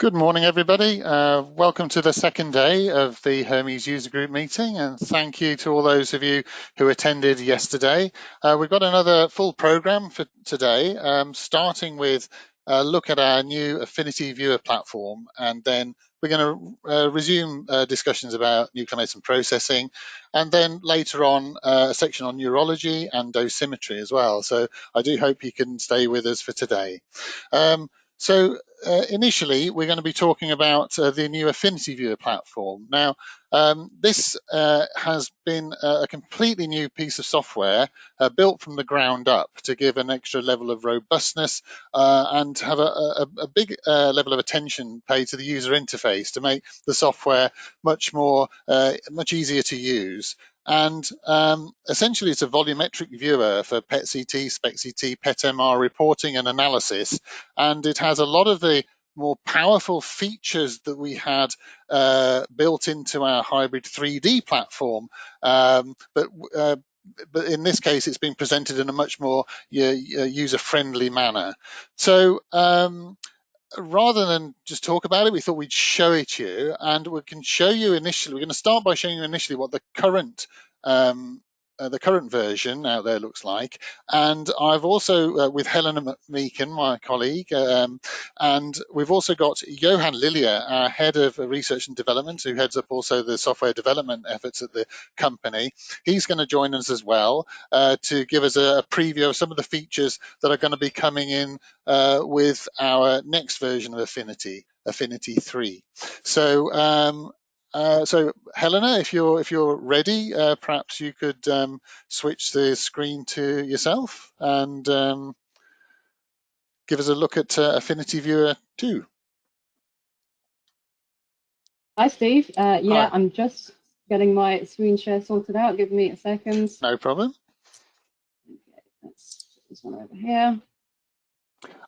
Good morning, everybody. Welcome to the second day of the Hermes user group meeting, and thank you to all those of you who attended yesterday. We've got another full program for today, starting with a look at our new Affinity viewer platform, and then we're going to resume discussions about nuclear medicine processing, and then later on a section on neurology and dosimetry as well. So I do hope you can stay with us for today. Initially, we're going to be talking about the new Affinity Viewer platform. Now, this has been a completely new piece of software built from the ground up to give an extra level of robustness and have a big level of attention paid to the user interface to make the software much easier to use. And essentially, it's a volumetric viewer for PET-CT, SPECT-CT, PET-MR reporting and analysis. And it has a lot of the more powerful features that we had built into our hybrid 3D platform. But in this case, it's been presented in a much more user-friendly manner. So rather than just talk about it, we thought we'd show it to you, and we can show you initially. We're going to start by showing you initially what the current version out there looks like. And I've also, with Helena McMeekin, my colleague, and we've also got Johan, Lilja, our head of research and development, who heads up also the software development efforts at the company. He's going to join us as well to give us a preview of some of the features that are going to be coming in with our next version of Affinity 3. So Helena, if you're ready, perhaps you could switch the screen to yourself and give us a look at Affinity Viewer 2. Hi, Steve. Hi. I'm just getting my screen share sorted out. Give me a second. No problem. Okay, let's put this one over here.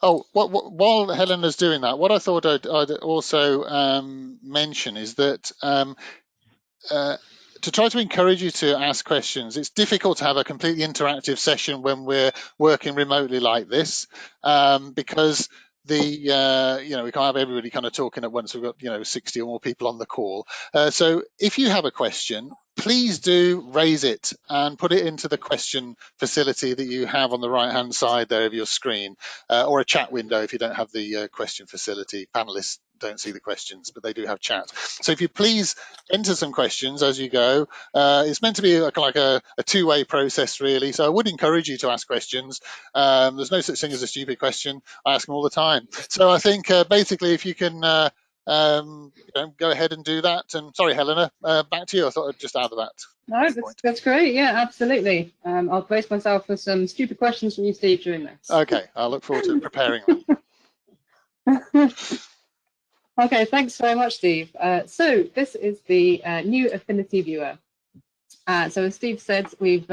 Oh, while Helena's doing that, what I thought I'd also mention is that to try to encourage you to ask questions. It's difficult to have a completely interactive session when we're working remotely like this, because we can't have everybody kind of talking at once. We've got 60 or more people on the call. So if you have a question, please do raise it and put it into the question facility that you have on the right-hand side there of your screen, or a chat window if you don't have the question facility. Panelists don't see the questions, but they do have chat. So if you please enter some questions as you go. It's meant to be like a two-way process, really. So I would encourage you to ask questions. There's no such thing as a stupid question. I ask them all the time. So I think basically if you can go ahead and do that. And sorry, Helena, back to you. I thought I'd just add that. No, that's great. Yeah, absolutely. I'll brace myself for some stupid questions from you, Steve, during this. Okay, I look forward to preparing them. Okay, thanks very much, Steve. So this is the new Affinity Viewer. So as Steve said, we've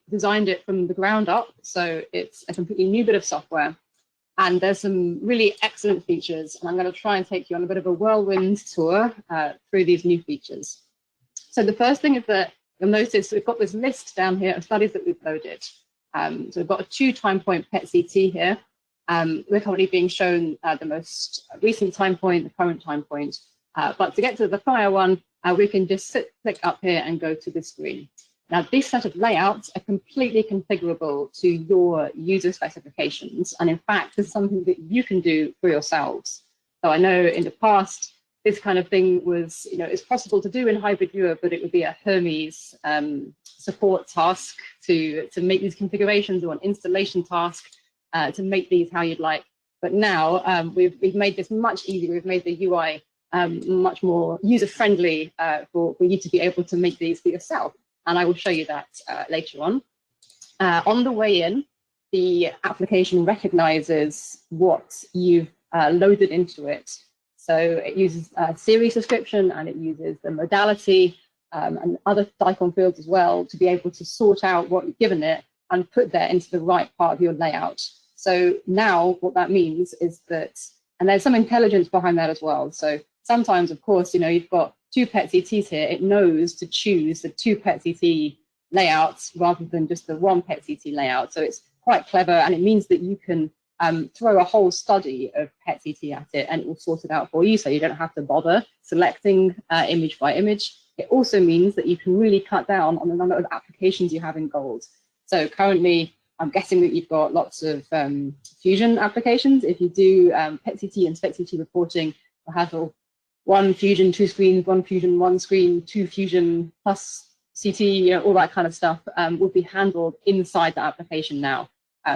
designed it from the ground up. So it's a completely new bit of software. And there's some really excellent features. And I'm going to try and take you on a bit of a whirlwind tour through these new features. So the first thing is that you'll notice we've got this list down here of studies that we've loaded. So we've got a 2 time point PET-CT here. We're currently being shown the most recent time point, the current time point. But to get to the prior one, we can just click up here and go to the screen. Now, this set of layouts are completely configurable to your user specifications. And in fact, this is something that you can do for yourselves. So I know in the past, this kind of thing was, it's possible to do in Hybrid Viewer, but it would be a Hermes support task to make these configurations, or an installation task to make these how you'd like. But now we've made this much easier. We've made the UI much more user-friendly for you to be able to make these for yourself. And I will show you that later on. On the way in, the application recognizes what you've loaded into it. So it uses a series description, and it uses the modality and other DICOM fields as well to be able to sort out what you've given it and put that into the right part of your layout. So now what that means is that, and there's some intelligence behind that as well. So sometimes, of course, you've got 2 PET-CTs here. It knows to choose the 2 PET-CT layouts rather than just the 1 PET-CT layout. So it's quite clever, and it means that you can throw a whole study of PET-CT at it, and it will sort it out for you, so you don't have to bother selecting image by image. It also means that you can really cut down on the number of applications you have in gold. So currently, I'm guessing that you've got lots of fusion applications. If you do PET-CT and SPECT-CT reporting, you'll have one fusion, two screens, one fusion, one screen, two fusion plus CT, you know, all that kind of stuff will be handled inside the application now.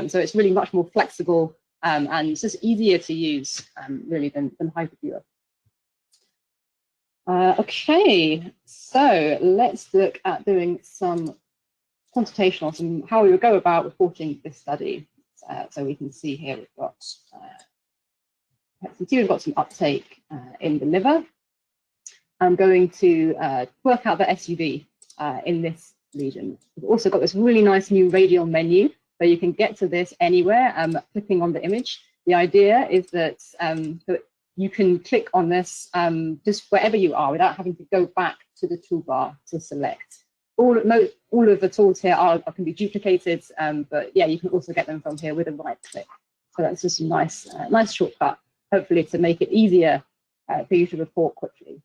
So it's really much more flexible and it's just easier to use really than Hybrid Viewer. Okay, so let's look at doing some quantitation, some how we would go about reporting this study. So we can see here we've got we've got some uptake in the liver. I'm going to work out the SUV in this lesion. We've also got this really nice new radial menu, so you can get to this anywhere clicking on the image. The idea is that you can click on this just wherever you are without having to go back to the toolbar to select. All of the tools here can be duplicated, but yeah, you can also get them from here with a right click. So that's just a nice shortcut, hopefully to make it easier for you to report quickly.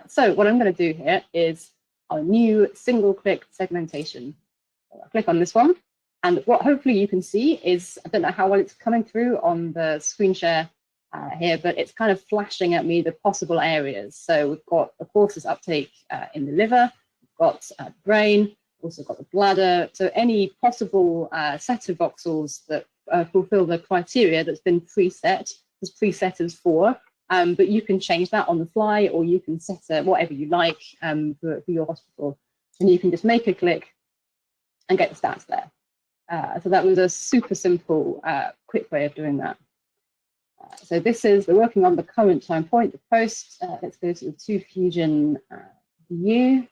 So what I'm going to do here is our new single-click segmentation. So I'll click on this one, and what hopefully you can see is, I don't know how well it's coming through on the screen share here, but it's kind of flashing at me the possible areas. So we've got, of course, this uptake in the liver, we've got the brain, also got the bladder. So any possible set of voxels that fulfill the criteria that's been preset, as preset as 4. But you can change that on the fly, or you can set it whatever you like for your hospital. And you can just make a click and get the stats there. So that was a super simple, quick way of doing that. So this is, we're working on the current time point, the post. Let's go to the 2 fusion view.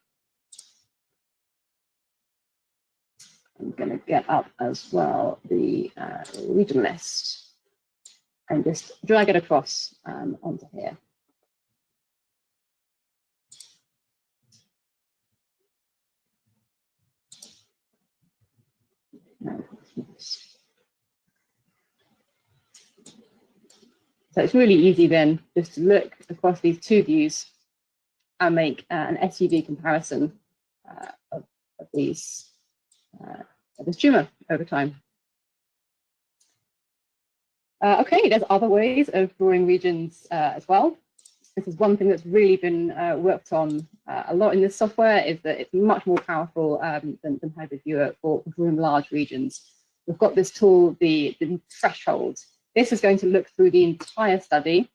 I'm going to get up as well the region list and just drag it across onto here. So it's really easy then just to look across these 2 views and make an SUV comparison of this tumor over time. Okay, there's other ways of drawing regions as well. This is one thing that's really been worked on a lot in this software, is that it's much more powerful than Hybrid Viewer for drawing large regions. We've got this tool, the threshold. This is going to look through the entire study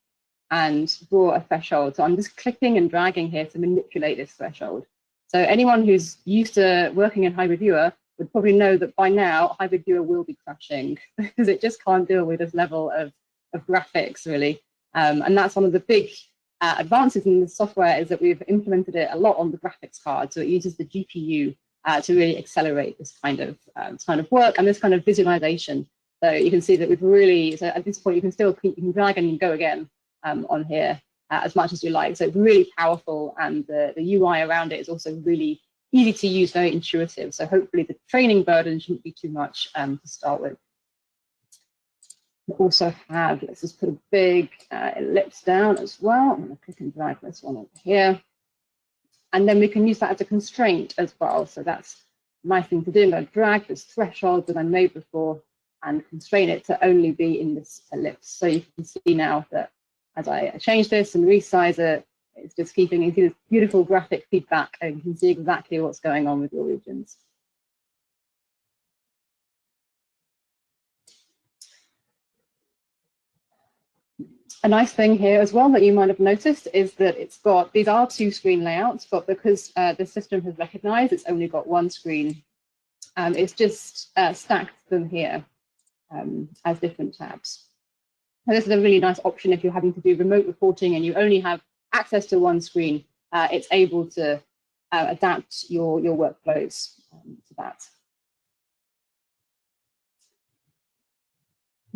and draw a threshold. So I'm just clicking and dragging here to manipulate this threshold. So anyone who's used to working in Hybrid Viewer would probably know that by now Hybrid Viewer will be crashing because it just can't deal with this level of graphics, really. And that's one of the big advances in the software, is that we've implemented it a lot on the graphics card. So it uses the GPU to really accelerate this kind of work and this kind of visualization. So you can see that we've really, so at this point you can drag and go again on here as much as you like. So it's really powerful, and the UI around it is also really easy to use, very intuitive. So hopefully the training burden shouldn't be too much to start with. We also have, let's just put a big ellipse down as well. I'm going to click and drag this one over here. And then we can use that as a constraint as well. So that's a nice thing to do. I'm going to drag this threshold that I made before and constrain it to only be in this ellipse. So you can see now that as I change this and resize it, it's just keeping, you see this beautiful graphic feedback, and you can see exactly what's going on with your regions. A nice thing here as well that you might have noticed is that it's got, these are 2 screen layouts, but because the system has recognized it's only got 1 screen, it's just stacked them here as different tabs. And this is a really nice option if you're having to do remote reporting and you only have access to 1 screen. It's able to adapt your workflows to that.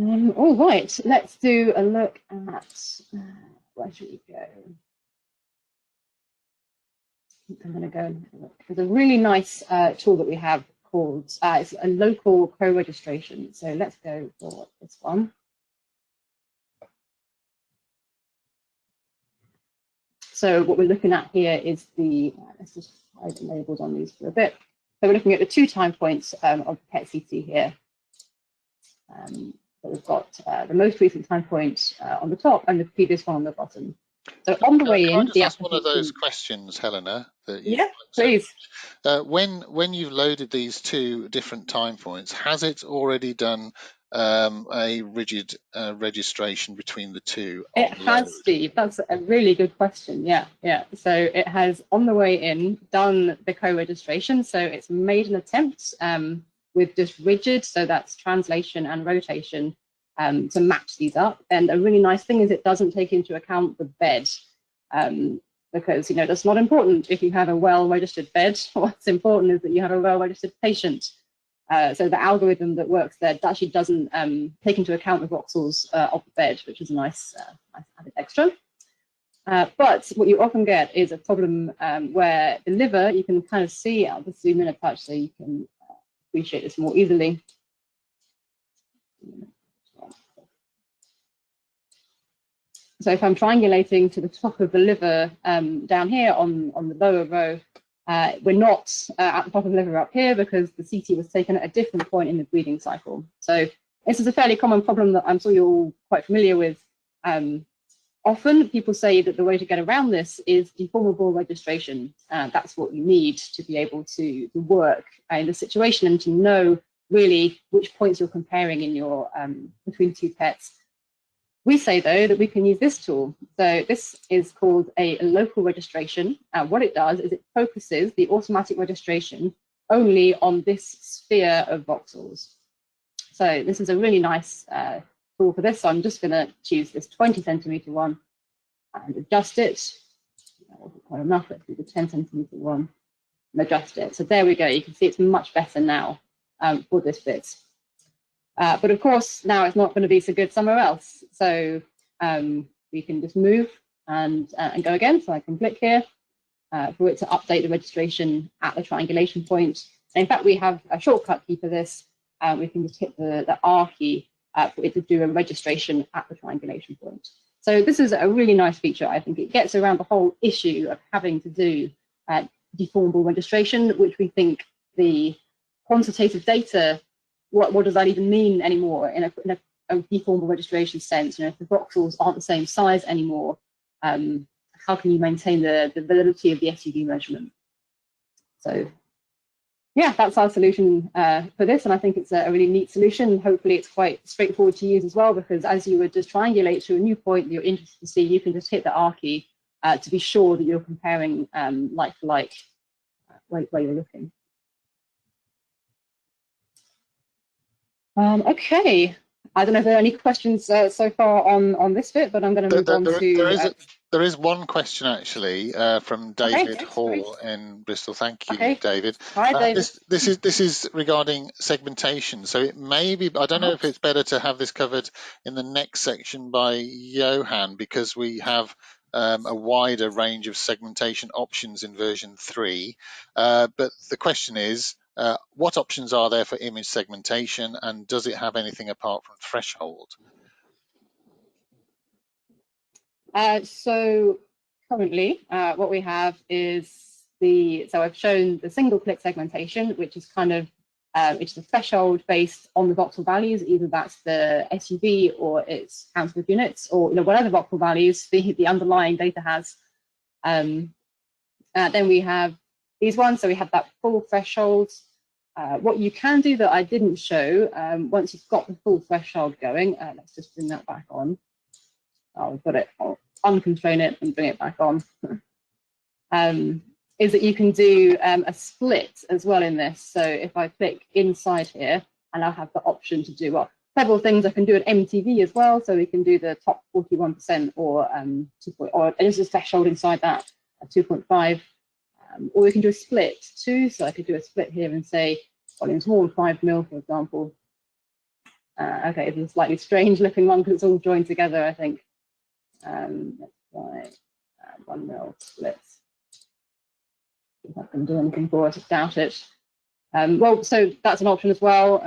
All right, let's do a look at, where should we go? I'm going to go and look. There's a really nice tool that we have called, it's a local co-registration. So let's go for this one. So what we're looking at here is the, let's just hide the labels on these for a bit. So we're looking at the 2 time points of the PET-CT here. So we've got the most recent time point on the top and the previous one on the bottom. So on the way in, can I just ask one of those questions, Helena? That yeah, please. When you've loaded these 2 different time points, has it already done a rigid registration between the 2? It has, Steve. That's a really good question. Yeah. So it has, on the way in, done the co-registration. So it's made an attempt with just rigid, so that's translation and rotation, to match these up. And a really nice thing is it doesn't take into account the bed, because, you know, that's not important if you have a well-registered bed. What's important is that you have a well-registered patient. So the algorithm that works there actually doesn't take into account the voxels of the bed, which is a nice added extra. But what you often get is a problem where the liver, you can kind of see, I'll just zoom in a touch so you can appreciate this more easily. So if I'm triangulating to the top of the liver down here on the lower row, we're not at the top of the liver up here because the CT was taken at a different point in the breathing cycle. So this is a fairly common problem that I'm sure you're all quite familiar with. Often people say that the way to get around this is deformable registration. That's what you need to be able to work in the situation and to know really which points you're comparing in your between 2 PETs. We say, though, that we can use this tool. So this is called a local registration. What it does is it focuses the automatic registration only on this sphere of voxels. So this is a really nice tool for this. So I'm just going to choose this 20 centimeter one and adjust it. That wasn't quite enough. Let's do the 10 centimeter one and adjust it. So there we go. You can see it's much better now for this bit. But of course, now it's not going to be so good somewhere else. So we can just move and go again. So I can click here for it to update the registration at the triangulation point. And in fact, we have a shortcut key for this. We can just hit the R key for it to do a registration at the triangulation point. So this is a really nice feature. I think it gets around the whole issue of having to do deformable registration, which we think the quantitative data, what does that even mean anymore in a deformable registration sense? You know, if the voxels aren't the same size anymore, how can you maintain the validity of the SUV measurement? So yeah, that's our solution for this, and I think it's a really neat solution. Hopefully it's quite straightforward to use as well, because as you would just triangulate to a new point that you're interested to see, you can just hit the R key to be sure that you're comparing like for like where you're looking. Okay, I don't know if there are any questions so far on this bit, but I'm going to move on to... There is one question actually from David Hall in Bristol. Thank you, David. Hi, David. This is regarding segmentation. So it may be, I don't know if it's better to have this covered in the next section by Johan, because we have a wider range of segmentation options in version 3. But the question is, what options are there for image segmentation, and does it have anything apart from threshold? So currently, what we have is so I've shown the single click segmentation, which is kind of it's the threshold based on the voxel values. Either that's the SUV or it's count of units, or whatever voxel values the underlying data has. Then we have these ones. So we have that full threshold. What you can do that I didn't show, once you've got the full threshold going, let's just bring that back on. I'll put it, I'll unconstrain it and bring it back on. Is that you can do a split as well in this. So if I click inside here, and I'll have the option to do several things. I can do an MTV as well, so we can do the top 41% or there's a threshold inside that, 2.5. Or we can do a split too. So I could do a split here and say volume's more than 5 mil, for example. Okay, it's a slightly strange looking one because it's all joined together, I think. Let's try 1 mil splits. If I can do anything for us, I doubt it. Well, so that's an option as well.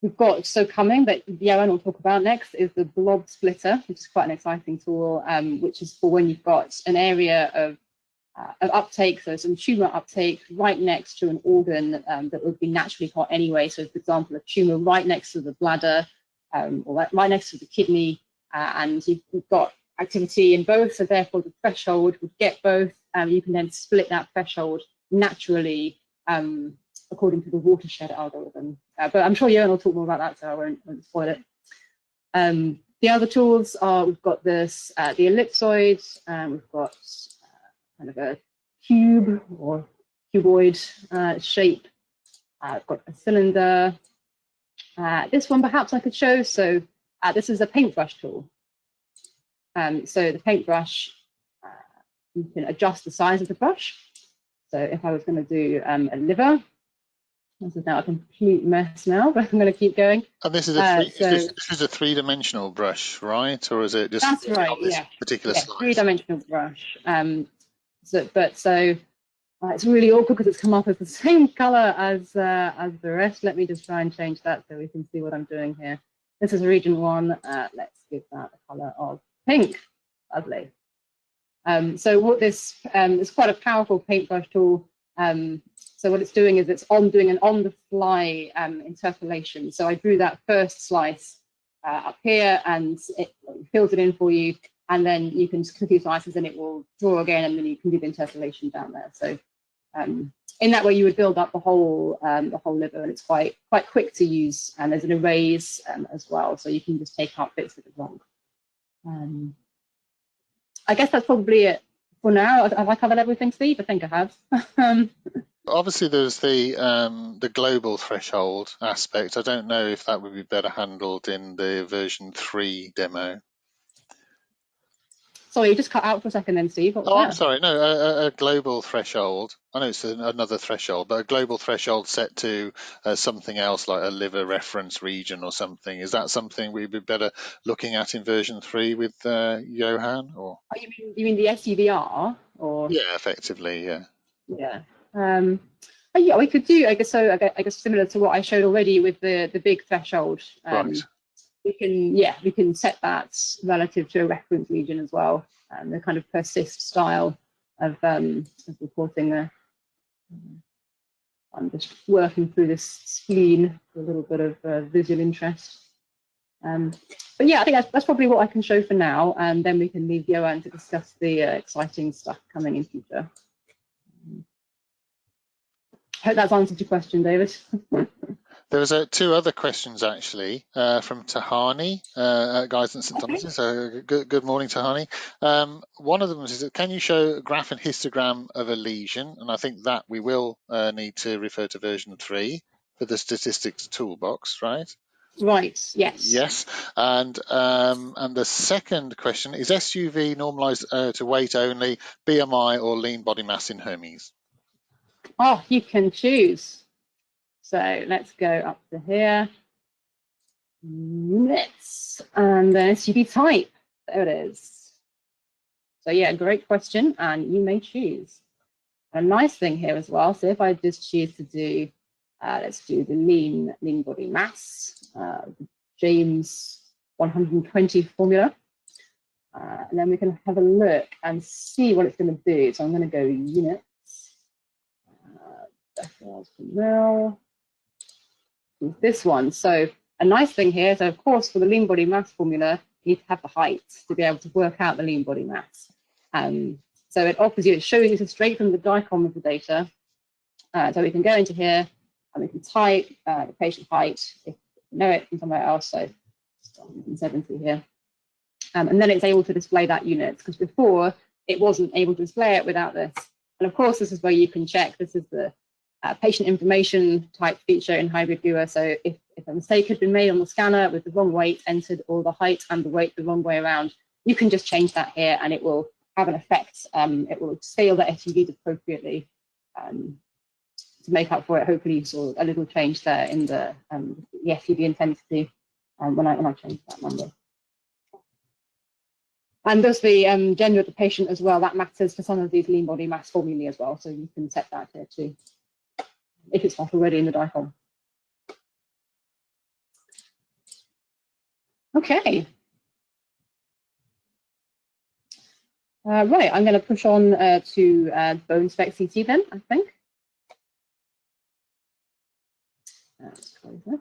We've got coming that Johan will talk about next is the blob splitter, which is quite an exciting tool, which is for when you've got an area of uptake, so some tumor uptake right next to an organ that would be naturally hot anyway. So, for example, a tumor right next to the bladder or right next to the kidney, and you've got activity in both, so therefore the threshold would get both. You can then split that threshold naturally according to the watershed algorithm. But I'm sure Johan will talk more about that, so I won't spoil it. The other tools are, we've got this, the ellipsoid, we've got kind of a cube or cuboid shape. I've got a cylinder. This one perhaps I could show. So this is a paintbrush tool. So the paintbrush, you can adjust the size of the brush. So if I was going to do a liver, this is now a complete mess now, but I'm going to keep going. And this is a three-dimensional brush, right? Or is it just that's right, on this particular slice? Three-dimensional brush. So it's really awkward because it's come up as the same color as the rest. Let me just try and change that so we can see what I'm doing here. This is region 1. Let's give that a color of pink. Lovely. So what this is quite a powerful paintbrush tool. So what it's doing is it's doing an on-the-fly interpolation. So I drew that first slice up here, and it fills it in for you. And then you can click these slices, and it will draw again, and then you can do the interpolation down there. So in that way, you would build up the whole liver, and it's quite quick to use. And there's an erase as well, so you can just take out bits that are wrong. I guess that's probably it for now. Have I covered everything, Steve? I think I have. Obviously, there's the global threshold aspect. I don't know if that would be better handled in the version 3 demo. Sorry, you just cut out for a second then, Steve. I'm sorry. No, a global threshold. I know it's another threshold, but a global threshold set to something else like a liver reference region or something. Is that something we'd be better looking at in version 3 with Johan? Or you mean the SUVR? Or yeah, effectively, yeah. Yeah. Yeah, we could do. I guess so. I guess similar to what I showed already with the big threshold. Right. We can set that relative to a reference region as well, and the kind of persist style of reporting there. I'm just working through this spleen for a little bit of visual interest. But yeah, I think that's probably what I can show for now, and then we can leave Johan to discuss the exciting stuff coming in future. I hope that's answered your question, David. There was 2 other questions actually from Tahani at Guys and St Thomas's. So good morning, Tahani. One of them is, can you show a graph and histogram of a lesion? And I think that we will need to refer to version 3 for the statistics toolbox, right? Right. Yes. Yes. And the second question is SUV normalized to weight only, BMI or lean body mass in Hermes? Oh, you can choose. So let's go up to here. Units and then SUV type. There it is. So yeah, great question, and you may choose. A nice thing here as well. So if I just choose to do, let's do the lean body mass, James 120 formula, and then we can have a look and see what it's going to do. So I'm going to go units. Now this one. So a nice thing here, so of course for the lean body mass formula, you need to have the height to be able to work out the lean body mass. So it offers you, it shows you straight from the DICOM of the data. So we can go into here and we can type the patient height, if you know it from somewhere else, so 170 here. And then it's able to display that unit, because before it wasn't able to display it without this. And of course, this is where you can check. This is the patient information type feature in Hybrid Viewer. So if a mistake had been made on the scanner with the wrong weight entered, or the height and the weight the wrong way around, you can just change that here and it will have an effect. It will scale the SUVs appropriately to make up for it. Hopefully you saw a little change there in the SUV intensity when I changed that number. And there's the gender of the patient as well. That matters for some of these lean body mass formulae as well. So you can set that here too. if it's not already in the DICOM. Okay. Right, I'm going to push on to bone spec CT then, I think. Let's close this.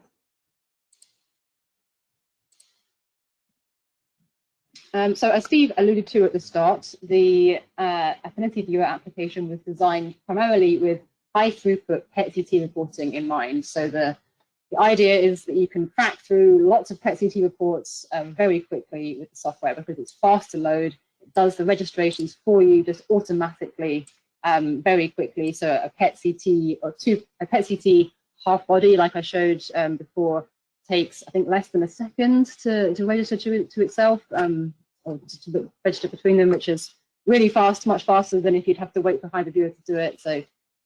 So as Steve alluded to at the start, the Affinity Viewer application was designed primarily with high throughput PET-CT reporting in mind. So the idea is that you can crack through lots of PET-CT reports very quickly with the software because it's fast to load. It does the registrations for you just automatically very quickly. So a PET-CT or a PET-CT half body, like I showed before, takes I think less than a second to register to itself. Or to register between them, which is really fast, much faster than if you'd have to wait for Hyperviewer to do it. So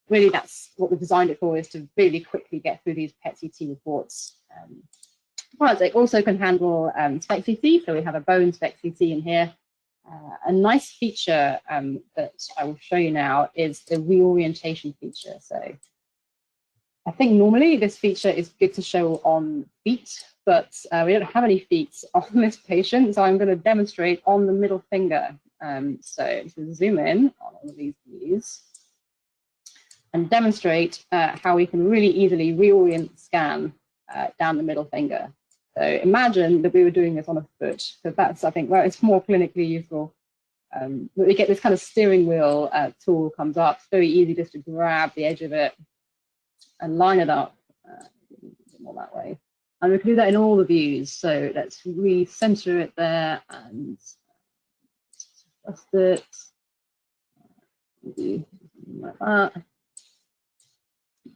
really that's what we've designed it for, is to really quickly get through these PET-CT reports. But it also can handle SPEC-CT, so we have a bone SPEC-CT in here. A nice feature that I will show you now is the reorientation feature. So I think normally this feature is good to show on feet, but we don't have any feet on this patient, so I'm going to demonstrate on the middle finger. So to zoom in on all of these views and demonstrate how we can really easily reorient the scan down the middle finger. So imagine that we were doing this on a foot, because that's, I think, where it's more clinically useful. We get this kind of steering wheel tool comes up. It's very easy just to grab the edge of it and line it up more that way. And we can do that in all the views. So let's recenter it there and adjust it. Like that.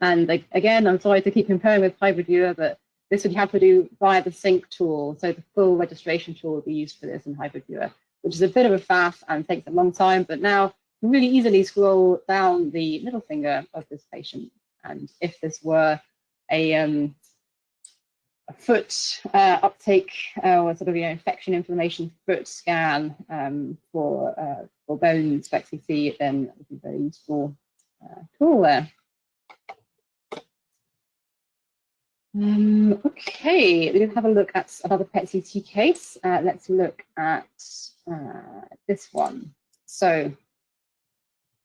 And again, I'm sorry to keep comparing with Hyperviewer, but this would have to do via the sync tool. So the full registration tool would be used for this in Hyperviewer, which is a bit of a faff and takes a long time. But now you can really easily scroll down the middle finger of this patient. And if this were a foot uptake or sort of infection inflammation foot scan for bone SPEC-CT, then that would be a very useful tool there. Okay, we're going to have a look at another PET-CT case. Let's look at this one. So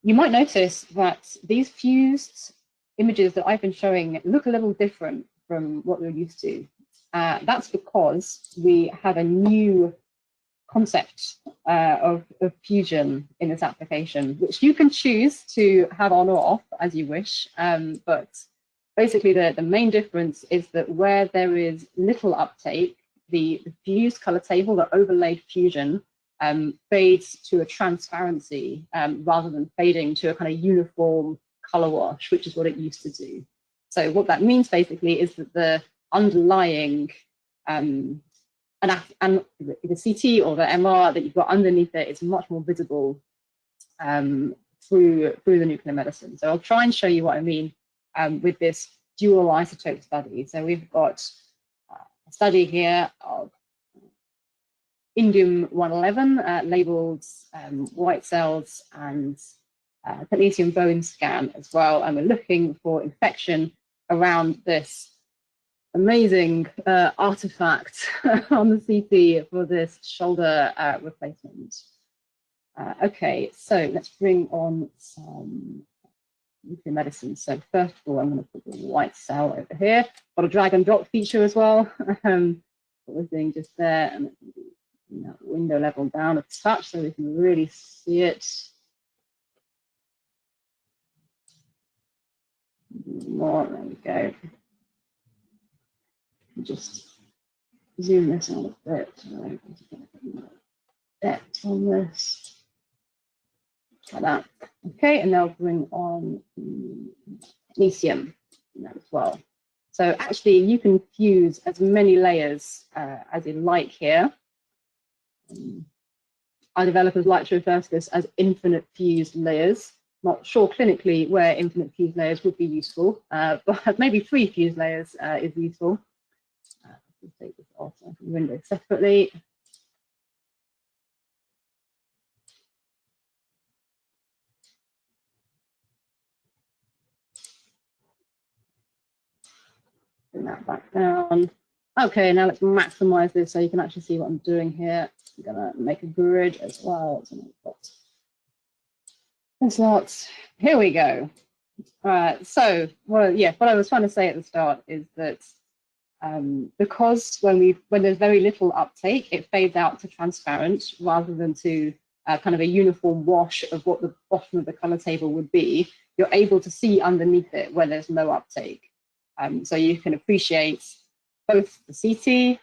you might notice that these fused images that I've been showing look a little different from what we're used to. That's because we have a new concept of fusion in this application, which you can choose to have on or off as you wish. But basically, the main difference is that where there is little uptake, the fused color table, the overlaid fusion, fades to a transparency rather than fading to a kind of uniform color wash, which is what it used to do. So what that means basically is that the underlying and the CT or the MR that you've got underneath it is much more visible through the nuclear medicine. So I'll try and show you what I mean with this dual isotope study. So we've got a study here of indium-111 labeled white cells and technetium bone scan as well, and we're looking for infection around this amazing artifact on the CT for this shoulder replacement. Okay, so let's bring on some nuclear medicine. So first of all, I'm going to put the white cell over here. Got a drag and drop feature as well. What we're doing just there, and that window level down a touch so we can really see it. More, there we go. Just zoom this out a bit. Depth on this. Like that. Okay, and now bring on technetium as well. So actually, you can fuse as many layers as you like here. Our developers like to refer to this as infinite fused layers. Not sure clinically where infinite fused layers would be useful, but maybe 3 fused layers is useful. Let's take this off so I can window separately. Bring that back down. Okay, now let's maximize this so you can actually see what I'm doing here. I'm gonna make a grid as well. There's lots. Here we go. So, well, yeah, what I was trying to say at the start is that because when there's very little uptake, it fades out to transparent rather than to kind of a uniform wash of what the bottom of the color table would be. You're able to see underneath it where there's no uptake. So you can appreciate both the CT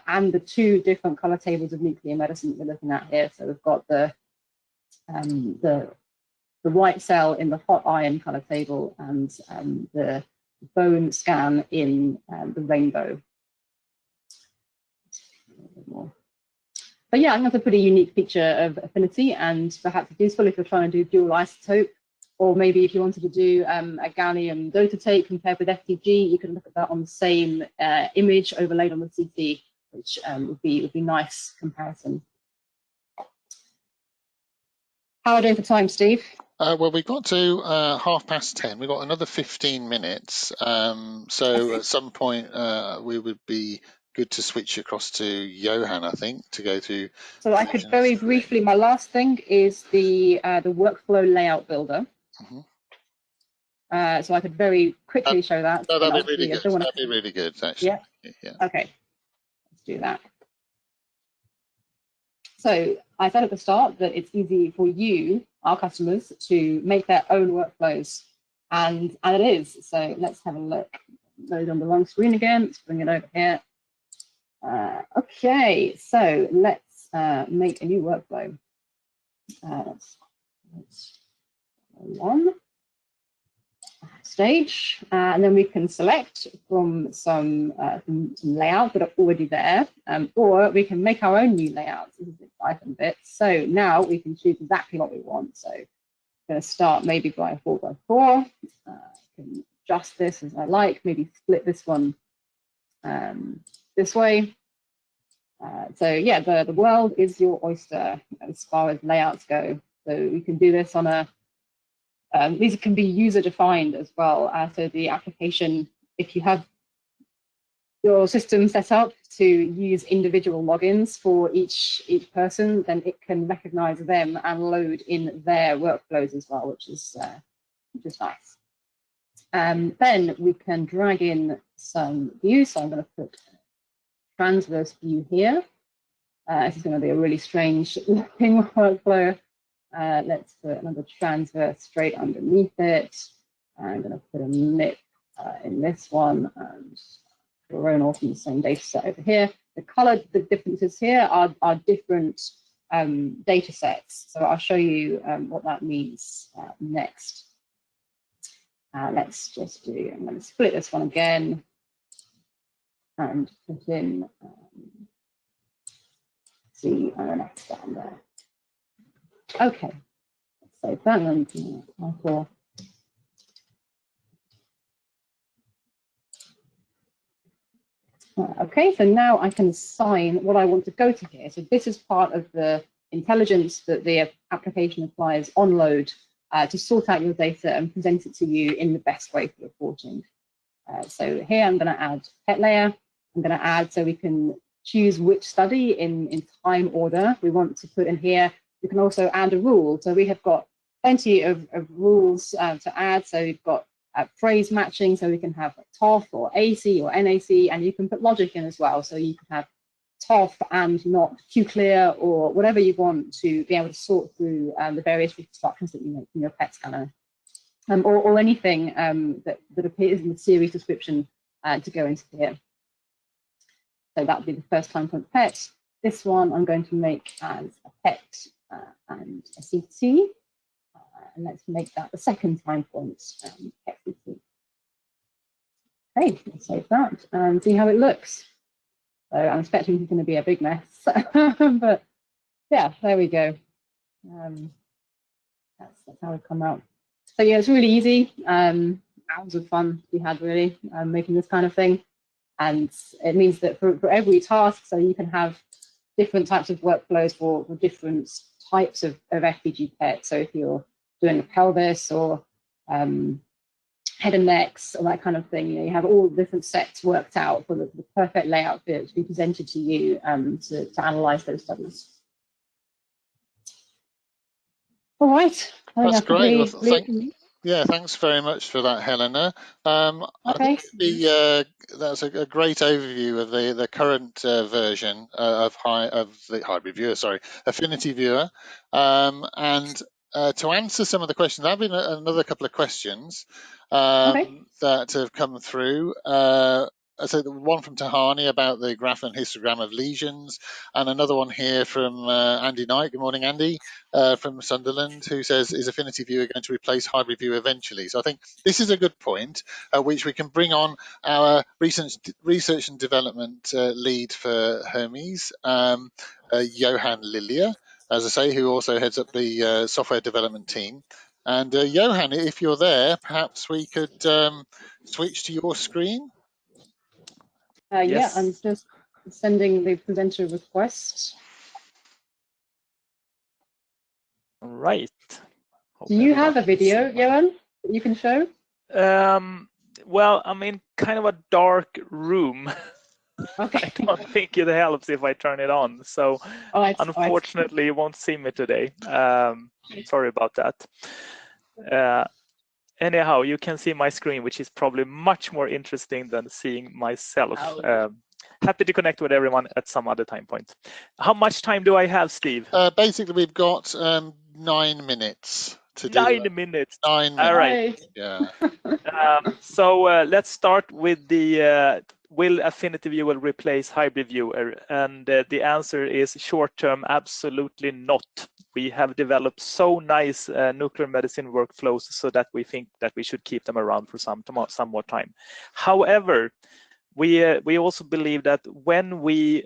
and the two different color tables of nuclear medicine that we're looking at here. So we've got the white cell in the hot iron color table and the bone scan in the rainbow. But yeah, I think that's a pretty unique feature of Affinity, and perhaps it's useful if you're trying to do dual isotope, or maybe if you wanted to do a gallium dotatate compared with FDG, you could look at that on the same image overlaid on the CT, which would be nice comparison. How are we doing for time, Steve? Well, we've got to 10:30. We've got another 15 minutes. So at some point, we would be good to switch across to Johan, I think, to go through. So I could very briefly, my last thing is the workflow layout builder. Mm-hmm. So I could very quickly show that. No, that'd be really good. That'd be really good, actually. Yeah. Okay, let's do that. So I said at the start that it's easy for you, our customers, to make their own workflows, and it is. So let's have a look. Load on the wrong screen again. Let's bring it over here. Okay, so let's make a new workflow. Let's one stage, and then we can select from some layouts that are already there, or we can make our own new layouts. This is the exciting bit. So now we can choose exactly what we want. So I'm going to start maybe by a 4x4. I can adjust this as I like, maybe split this one this way. So yeah, the world is your oyster as far as layouts go. So we can do this on a these can be user-defined as well. So the application, if you have your system set up to use individual logins for each person, then it can recognize them and load in their workflows as well, which is nice. Then we can drag in some views. So I'm going to put transverse view here. This is going to be a really strange looking workflow. Let's put another transverse straight underneath it. I'm going to put a nip in this one and run all from the same data set over here. The differences here are different data sets. So I'll show you what that means next. Let's just do, I'm going to split this one again and put in C and an X down there. Okay, let's save that and okay, so now I can assign what I want to go to here. So this is part of the intelligence that the application applies on load to sort out your data and present it to you in the best way for reporting. So here I'm going to add pet layer. I'm going to add, so we can choose which study in time order we want to put in here. You can also add a rule. So we have got plenty of rules to add. So we've got phrase matching, so we can have TOF or AC or NAC, and you can put logic in as well. So you can have TOF and not Q-clear or whatever you want to be able to sort through the various reconstructions that you make in your PET scanner, or anything that appears in the series description to go into here. So that would be the first time point PET. This one I'm going to make as a PET and a CT. And let's make that the second time point, PET CT. Okay, let's save that and see how it looks. So I'm expecting it's going to be a big mess, but yeah, there we go. That's how it come out. So yeah, it's really easy. Hours of fun we had really making this kind of thing. And it means that for every task, so you can have different types of workflows for different types of FDG PET. So if you're doing a pelvis or head and necks, or that kind of thing. You have all the different sets worked out for the perfect layout to be presented to you to analyze those studies. All right. That's great. Well, thanks very much for that, Helena. I think that's a great overview of the current version of the hybrid viewer, Affinity Viewer. And to answer some of the questions, there have been another couple of questions that have come through. So the one from Tahani about the graph and histogram of lesions, and another one here from Andy Knight. Good morning, Andy, from Sunderland, who says, is Affinity Viewer going to replace Hybrid Viewer eventually? So I think this is a good point at which we can bring on our research and development lead for Hermes, Johan Lilja, as I say, who also heads up the software development team. And Johan, if you're there, perhaps we could switch to your screen. Yes. Yeah, I'm just sending the presenter request. All right. Do you have a video, Johan, that you can show? Well, I'm in kind of a dark room. Okay. I don't think it helps if I turn it on. So unfortunately, you won't see me today. Sorry about that. Anyhow, you can see my screen, which is probably much more interesting than seeing myself. Happy to connect with everyone at some other time point. How much time do I have, Steve? Basically, we've got 9 minutes to do. 9 minutes. 9 minutes. All right. Yeah. So let's start with the will Affinity Viewer replace Hybrid Viewer? And the answer is short term, absolutely not. We have developed so nice nuclear medicine workflows so that we think that we should keep them around for some more time. However, we also believe that when we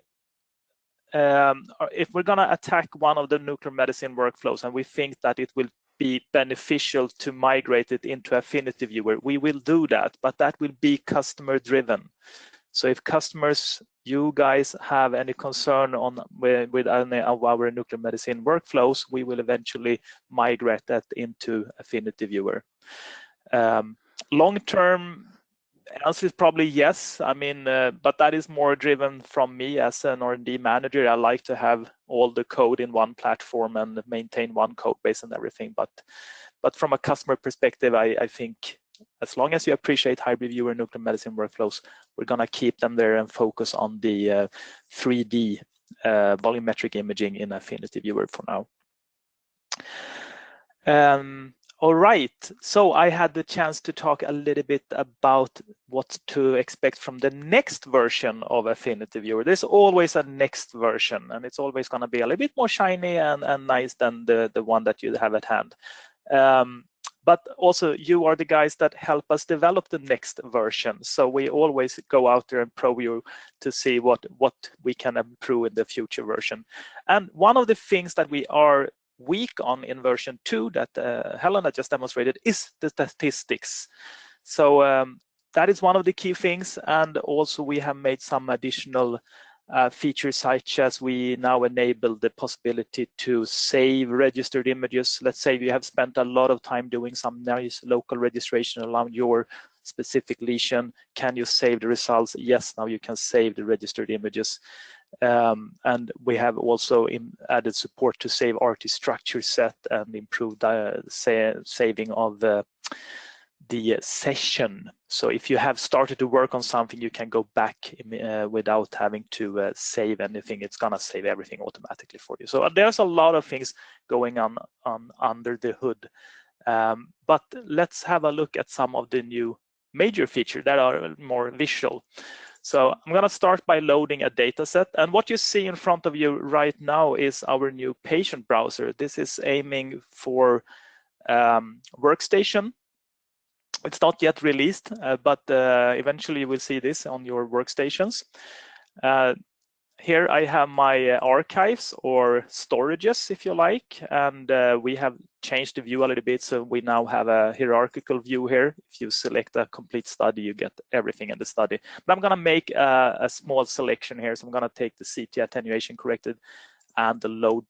if we're going to attack one of the nuclear medicine workflows and we think that it will be beneficial to migrate it into Affinity Viewer, we will do that, but that will be customer driven. So if customers, you guys have any concern with any of our nuclear medicine workflows, we will eventually migrate that into Affinity Viewer. Long term, answer is probably yes. I mean, but that is more driven from me as an R&D manager. I like to have all the code in one platform and maintain one code base and everything. But from a customer perspective, I think as long as you appreciate Hybrid Viewer and nuclear medicine workflows, we're going to keep them there and focus on the 3D volumetric imaging in Affinity Viewer for now. All right, so I had the chance to talk a little bit about what to expect from the next version of Affinity Viewer. There's always a next version, and it's always going to be a little bit more shiny and nice than the one that you have at hand. But also, you are the guys that help us develop the next version. So we always go out there and probe you to see what we can improve in the future version. And one of the things that we are weak on in version 2 that Helena just demonstrated is the statistics. So that is one of the key things. And also we have made some additional features, such as we now enable the possibility to save registered images. Let's say you have spent a lot of time doing some nice local registration around your specific lesion. Can you save the results? Yes, now you can save the registered images. And we have also added support to save RT structure set and improve the saving of the session. So if you have started to work on something, you can go back without having to save anything. It's gonna save everything automatically for you. So there's a lot of things going on under the hood. But let's have a look at some of the new major features that are more visual. So I'm going to start by loading a data set. And what you see in front of you right now is our new patient browser. This is aiming for workstation. It's not yet released, but eventually you will see this on your workstations. Here I have my archives or storages, if you like, and we have changed the view a little bit, so we now have a hierarchical view here. If you select a complete study, you get everything in the study. But I'm going to make a small selection here, so I'm going to take the CT attenuation corrected and the load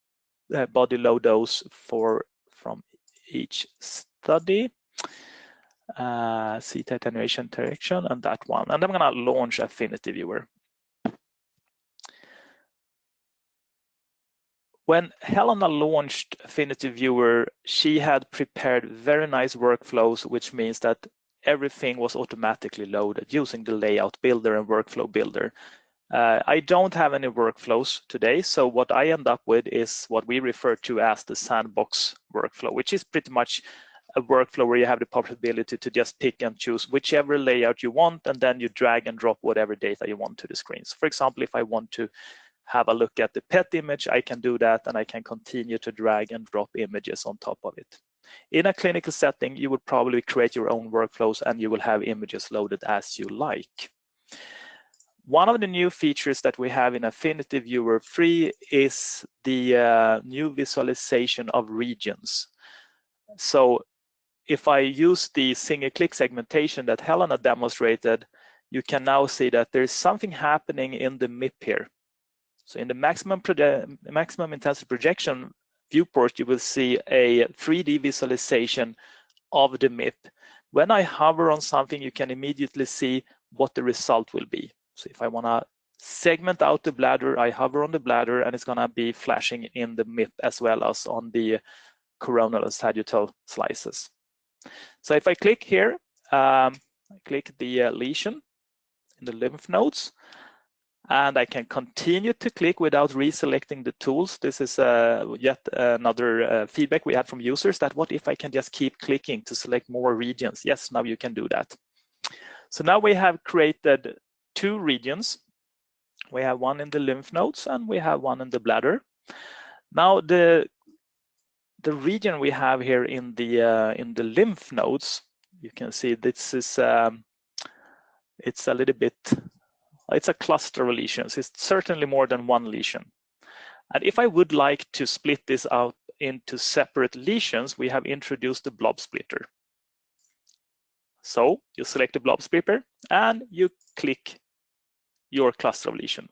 body low dose from each study. theta attenuation direction, and that one. And I'm going to launch Affinity Viewer. When Helena launched Affinity Viewer, she had prepared very nice workflows, which means that everything was automatically loaded using the layout builder and workflow builder. I don't have any workflows today, so what I end up with is what we refer to as the sandbox workflow, which is pretty much a workflow where you have the possibility to just pick and choose whichever layout you want, and then you drag and drop whatever data you want to the screens. For example, if I want to have a look at the pet image, I can do that, and I can continue to drag and drop images on top of it. In a clinical setting, you would probably create your own workflows and you will have images loaded as you like. One of the new features that we have in Affinity Viewer 3 is the new visualization of regions. So if I use the single click segmentation that Helena demonstrated, you can now see that there's something happening in the MIP here. So in the maximum intensity projection viewport, you will see a 3D visualization of the MIP. When I hover on something, you can immediately see what the result will be. So if I want to segment out the bladder, I hover on the bladder and it's going to be flashing in the MIP as well as on the coronal and sagittal slices. So if I click here, I click the lesion in the lymph nodes, and I can continue to click without reselecting the tools. This is yet another feedback we had from users, that what if I can just keep clicking to select more regions? Yes, now you can do that. So now we have created 2 regions. We have one in the lymph nodes and we have one in the bladder. Now the region we have here in the lymph nodes, you can see this is it's a little bit. It's a cluster of lesions. It's certainly more than one lesion. And if I would like to split this out into separate lesions, we have introduced the blob splitter. So you select the blob splitter and you click your cluster of lesion.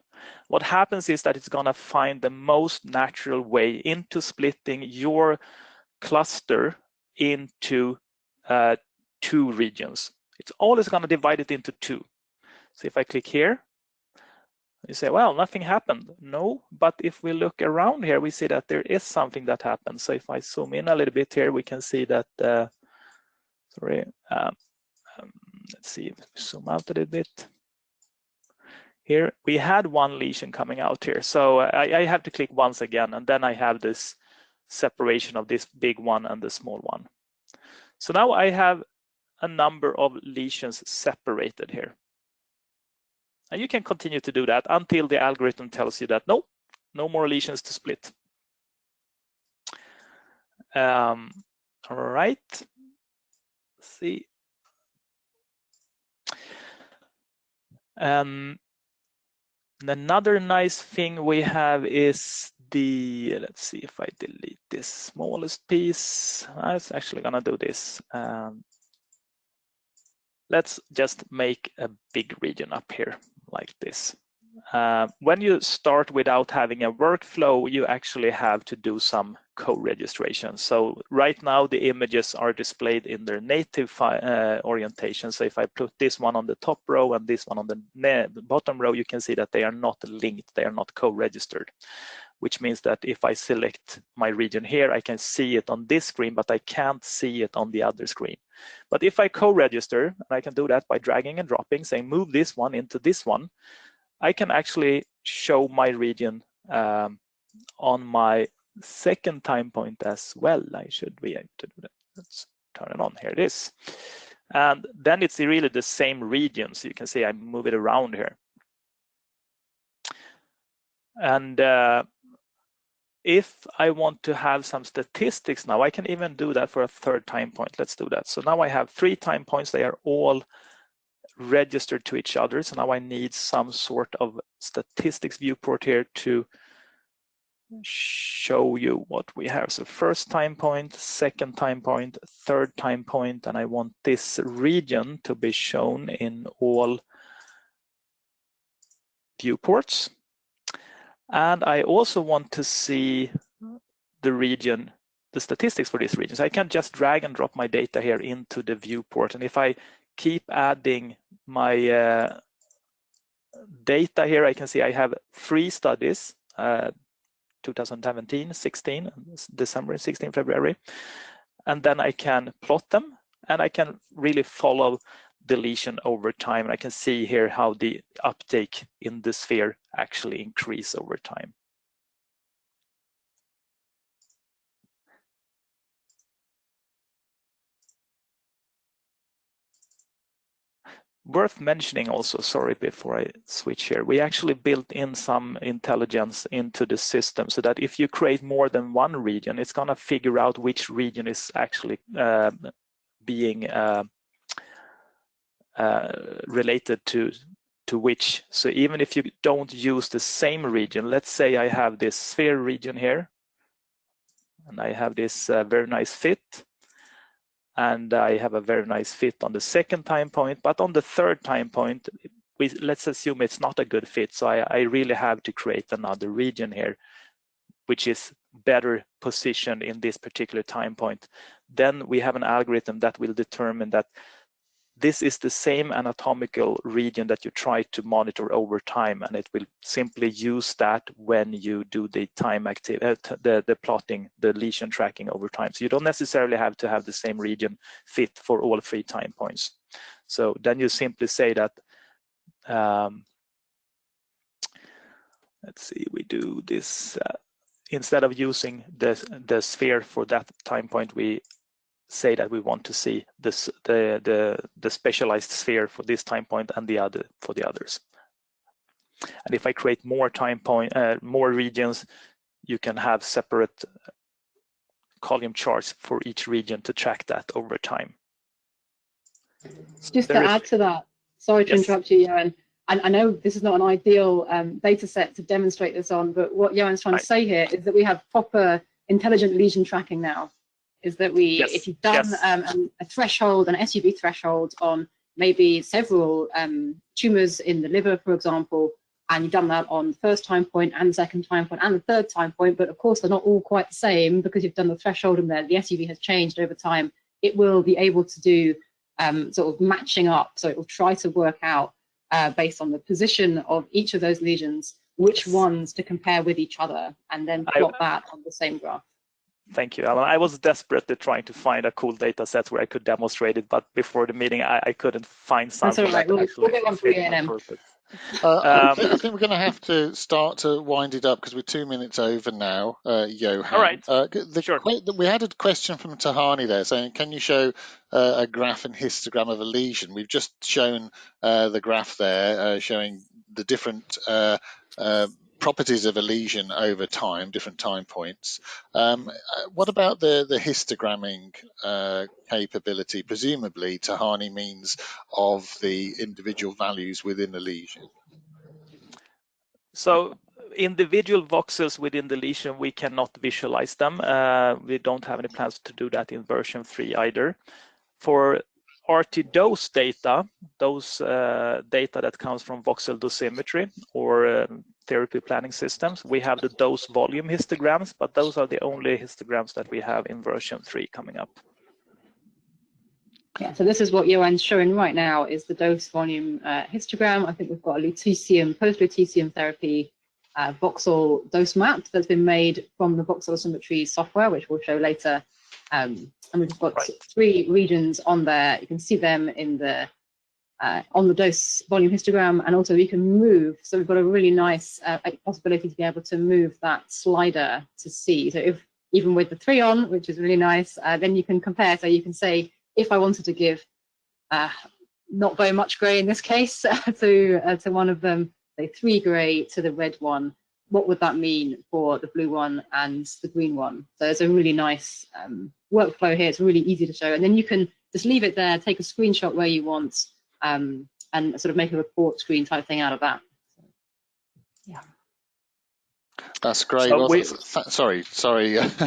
What happens is that it's going to find the most natural way into splitting your cluster into 2 regions. It's always going to divide it into 2. So if I click here, you say, well, nothing happened. No, but if we look around here, we see that there is something that happens. So if I zoom in a little bit here, we can see that, let's see, if we zoom out a little bit. Here, we had one lesion coming out here. So I have to click once again, and then I have this separation of this big one and the small one. So now I have a number of lesions separated here. And you can continue to do that until the algorithm tells you that no more lesions to split. All right. Let's see. Another nice thing we have is the, let's see if I delete this smallest piece. I was actually gonna do this. Let's just make a big region up here like this. When you start without having a workflow, you actually have to do some co-registration. So right now the images are displayed in their native orientation. So if I put this one on the top row and this one on the bottom row, you can see that they are not linked, they are not co-registered, which means that if I select my region here, I can see it on this screen, but I can't see it on the other screen. But if I co-register, and I can do that by dragging and dropping, saying move this one into this one, I can actually show my region on my second time point as well. I should be able to do that. Let's turn it on. Here it is. And then it's really the same region. So you can see I move it around here. And if I want to have some statistics now, I can even do that for a 3rd time point. Let's do that. So now I have 3 time points. They are all registered to each other. So now I need some sort of statistics viewport here to show you what we have. So 1st time point, 2nd time point, 3rd time point, and I want this region to be shown in all viewports. And I also want to see the region, the statistics for these regions, I can just drag and drop my data here into the viewport. And if I keep adding my data here, I can see I have 3 studies, 2017, 16, December, 16, February. And then I can plot them, and I can really follow the lesion over time. And I can see here how the uptake in the sphere actually increase over time. Worth mentioning also, sorry, before I switch here, we actually built in some intelligence into the system so that if you create more than one region, it's going to figure out which region is actually being related to which. So even if you don't use the same region, let's say I have this sphere region here, and I have this very nice fit, and I have a very nice fit on the second time point, but on the third time point, let's assume it's not a good fit. So I really have to create another region here, which is better positioned in this particular time point. Then we have an algorithm that will determine that this is the same anatomical region that you try to monitor over time, and it will simply use that when you do the time the plotting, the lesion tracking over time. So you don't necessarily have to have the same region fit for all 3 time points. So then you simply say that, let's see, we do this, instead of using the sphere for that time point, we say that we want to see this, the specialized sphere for this time point and the other for the others. And if I create more more regions, you can have separate column charts for each region to track that over time. Just to add to that, sorry to interrupt you, Johan. And I know this is not an ideal data set to demonstrate this on, but what Johan's trying to say here is that we have proper intelligent lesion tracking now. Is that we, if you've done a threshold, an SUV threshold on maybe several tumors in the liver, for example, and you've done that on the first time point and the second time point and the third time point, but of course they're not all quite the same because you've done the threshold and the SUV has changed over time, it will be able to do sort of matching up. So it will try to work out based on the position of each of those lesions, which ones to compare with each other, and then plot that on the same graph. Thank you, Alan. I was desperately trying to find a cool data set where I could demonstrate it, but before the meeting, I couldn't find something. That's all right. We'll get one for you, I think we're going to have to start to wind it up because we're 2 minutes over now, Johan. All right. Sure. We had a question from Tahani there saying, can you show a graph and histogram of a lesion? We've just shown the graph there showing the different properties of a lesion over time, different time points. What about the histogramming capability? Presumably, Tahani means of the individual values within a lesion. So individual voxels within the lesion, we cannot visualize them. We don't have any plans to do that in version 3 either. For RT dose data, those data that comes from voxel dosimetry or therapy planning systems, we have the dose volume histograms, but those are the only histograms that we have in version 3 coming up. Yeah, so this is what Johan's showing right now is the dose volume histogram. I think we've got a lutetium, post-lutetium therapy voxel dose map that's been made from the voxel dosimetry software, which we'll show later. And we've got 3 regions on there. You can see them in the on the dose volume histogram, and also we can move. So we've got a really nice possibility to be able to move that slider to see. So if even with the 3 on, which is really nice, then you can compare. So you can say, if I wanted to give not very much grey in this case to one of them, say 3 grey to the red one, what would that mean for the blue one and the green one? So it's a really nice workflow here. It's really easy to show. And then you can just leave it there, take a screenshot where you want, and sort of make a report screen type thing out of that. Yeah. That's great. So well, sorry,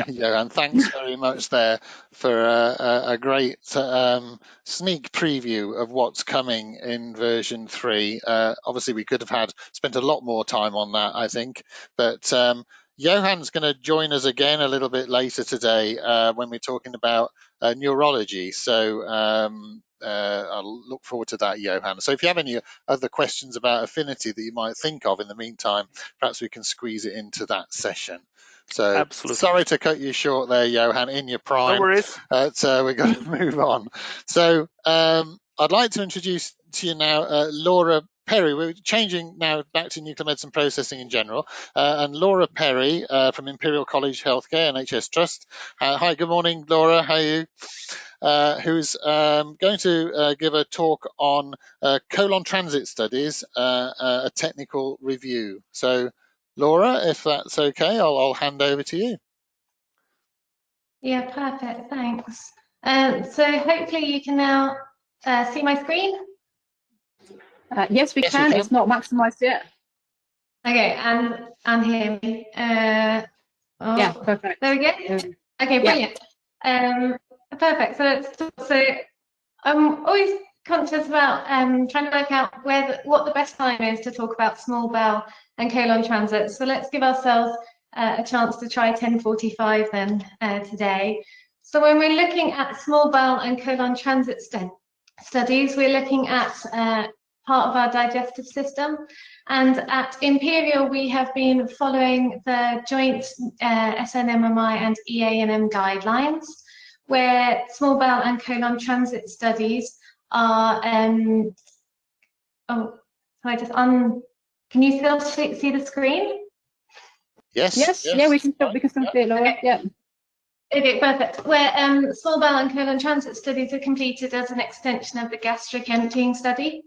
Johan. Thanks very much there for a great sneak preview of what's coming in version 3. Obviously, we could have spent a lot more time on that, I think, but Johan's going to join us again a little bit later today when we're talking about neurology. So I'll look forward to that, Johan. So if you have any other questions about Affinity that you might think of in the meantime, perhaps we can squeeze it into that session. So Absolutely. Sorry to cut you short there, Johan, in your prime. No worries. So we've got to move on. So I'd like to introduce to you now Laura Perry. We're changing now back to nuclear medicine processing in general. And Laura Perry from Imperial College Healthcare, NHS Trust. Hi, good morning, Laura. How are you? Who's going to give a talk on colon transit studies, a technical review. So, Laura, if that's okay, I'll hand over to you. Yeah, perfect. Thanks. So hopefully you can now see my screen. Yes, we can. It's not maximized yet. Okay, and hear me. Yeah, perfect. There we go. Okay, brilliant. Perfect. So I'm always conscious about trying to work out what the best time is to talk about small bowel and colon transit. So let's give ourselves a chance to try 10:45 then today. So when we're looking at small bowel and colon transit studies, we're looking at part of our digestive system. And at Imperial, we have been following the joint SNMMI and EANM guidelines, where small bowel and colon transit studies are, can you still see the screen? Yes. Yeah, we can still see it, Laura. Okay. Yeah. Okay, perfect. Where small bowel and colon transit studies are completed as an extension of the gastric emptying study.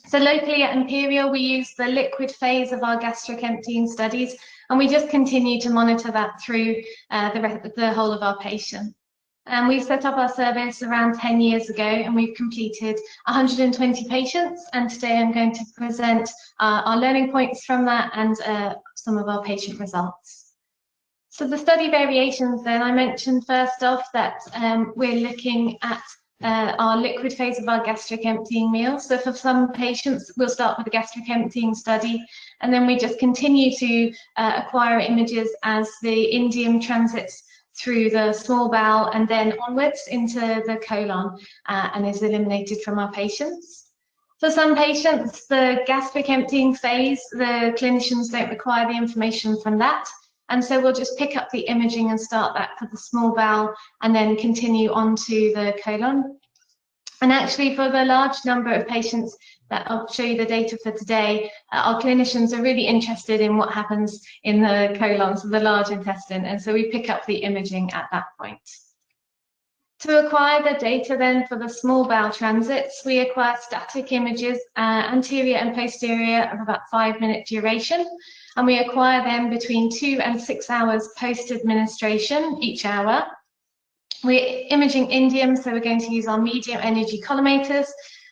So locally at Imperial, we use the liquid phase of our gastric emptying studies, and we just continue to monitor that through the whole of our patient. And we set up our service around 10 years ago, and we've completed 120 patients. And today I'm going to present our learning points from that and some of our patient results. So the study variations then, I mentioned first off that we're looking at our liquid phase of our gastric emptying meal. So for some patients, we'll start with the gastric emptying study, and then we just continue to acquire images as the indium transits through the small bowel and then onwards into the colon and is eliminated from our patients. For some patients, the gastric emptying phase, the clinicians don't require the information from that. And so we'll just pick up the imaging and start that for the small bowel and then continue on to the colon. And actually for the large number of patients that I'll show you the data for today, our clinicians are really interested in what happens in the colon, so the large intestine, and so we pick up the imaging at that point. To acquire the data then for the small bowel transits, we acquire static images, anterior and posterior, of about 5-minute duration, and we acquire them between 2 and 6 hours post-administration each hour. We're imaging indium, so we're going to use our medium energy collimators,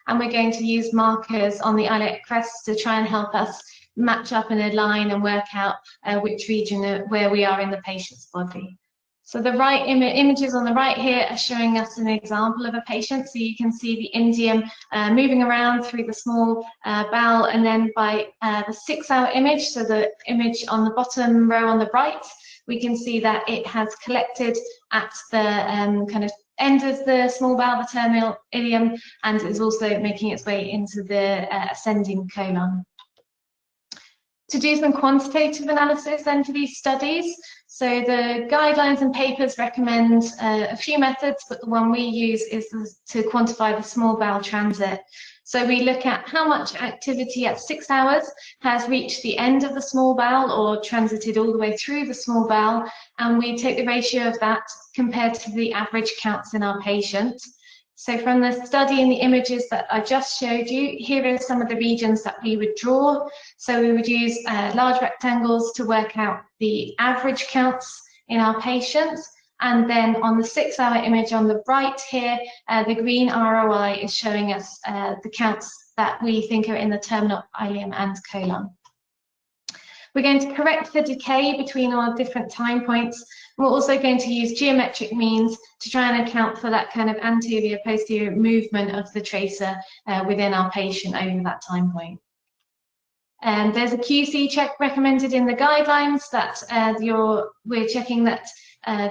and we're going to use markers on the iliac crest to try and help us match up and align and work out which region where we are in the patient's body. So the right images on the right here are showing us an example of a patient. So you can see the indium moving around through the small bowel, and then by the 6-hour image, so the image on the bottom row on the right, we can see that it has collected at the kind of end of the small bowel, the terminal ileum, and is also making its way into the ascending colon. To do some quantitative analysis then for these studies, so the guidelines and papers recommend a few methods, but the one we use is to quantify the small bowel transit. So we look at how much activity at 6 hours has reached the end of the small bowel or transited all the way through the small bowel, and we take the ratio of that compared to the average counts in our patient. So from the study and the images that I just showed you, here are some of the regions that we would draw. So we would use large rectangles to work out the average counts in our patients. And then on the 6-hour image on the right here, the green ROI is showing us the counts that we think are in the terminal ileum and colon. We're going to correct the decay between our different time points. We're also going to use geometric means to try and account for that kind of anterior posterior movement of the tracer within our patient over that time point. There's a QC check recommended in the guidelines that we're checking that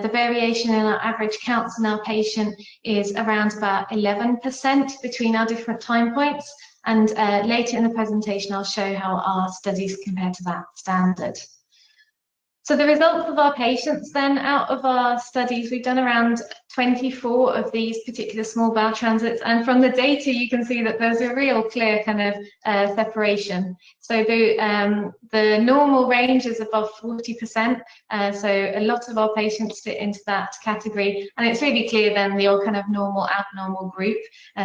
the variation in our average counts in our patient is around about 11% between our different time points. And later in the presentation, I'll show how our studies compare to that standard. So the results of our patients then, out of our studies, we've done around 24 of these particular small bowel transits, and from the data you can see that there's a real clear kind of separation. So the normal range is above 40%, so a lot of our patients fit into that category, and it's really clear then the kind of normal abnormal group.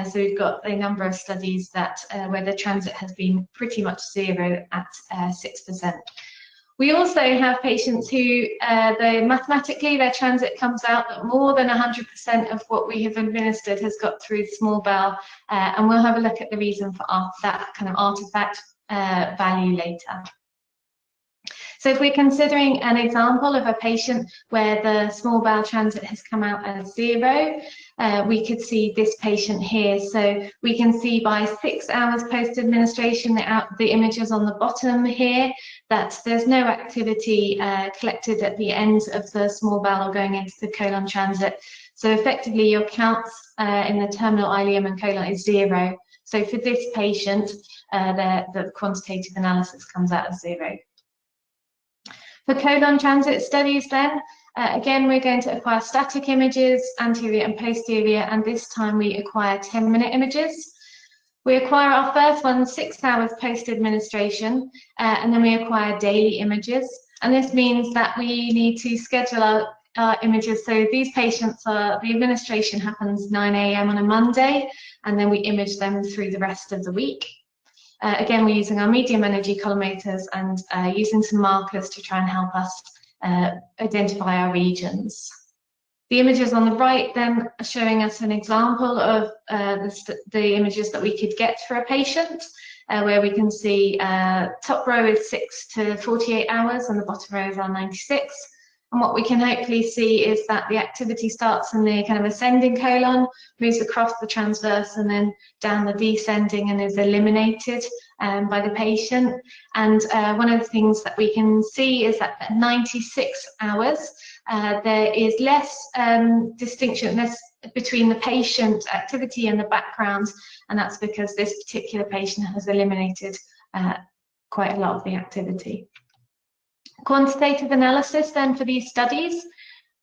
So we've got a number of studies that where the transit has been pretty much zero at 6%. We also have patients who, mathematically, their transit comes out that more than 100% of what we have administered has got through the small bowel, and we'll have a look at the reason for that kind of artifact value later. So if we're considering an example of a patient where the small bowel transit has come out as 0, we could see this patient here. So we can see by 6 hours post-administration, the images on the bottom here, that there's no activity collected at the ends of the small bowel or going into the colon transit. So effectively, your counts in the terminal ileum and colon is 0. So for this patient, the quantitative analysis comes out as 0. For colon transit studies then, again, we're going to acquire static images, anterior and posterior, and this time we acquire 10-minute images. We acquire our first one 6 hours post-administration, and then we acquire daily images. And this means that we need to schedule our images. So these patients the administration happens 9 AM on a Monday, and then we image them through the rest of the week. Again, we're using our medium energy collimators and using some markers to try and help us identify our regions. The images on the right then are showing us an example of the images that we could get for a patient, where we can see top row is 6 to 48 hours and the bottom row is our 96. And what we can hopefully see is that the activity starts in the kind of ascending colon, moves across the transverse and then down the descending and is eliminated by the patient. And one of the things that we can see is that at 96 hours, there is less distinction between the patient activity and the background, and that's because this particular patient has eliminated quite a lot of the activity. Quantitative analysis then for these studies.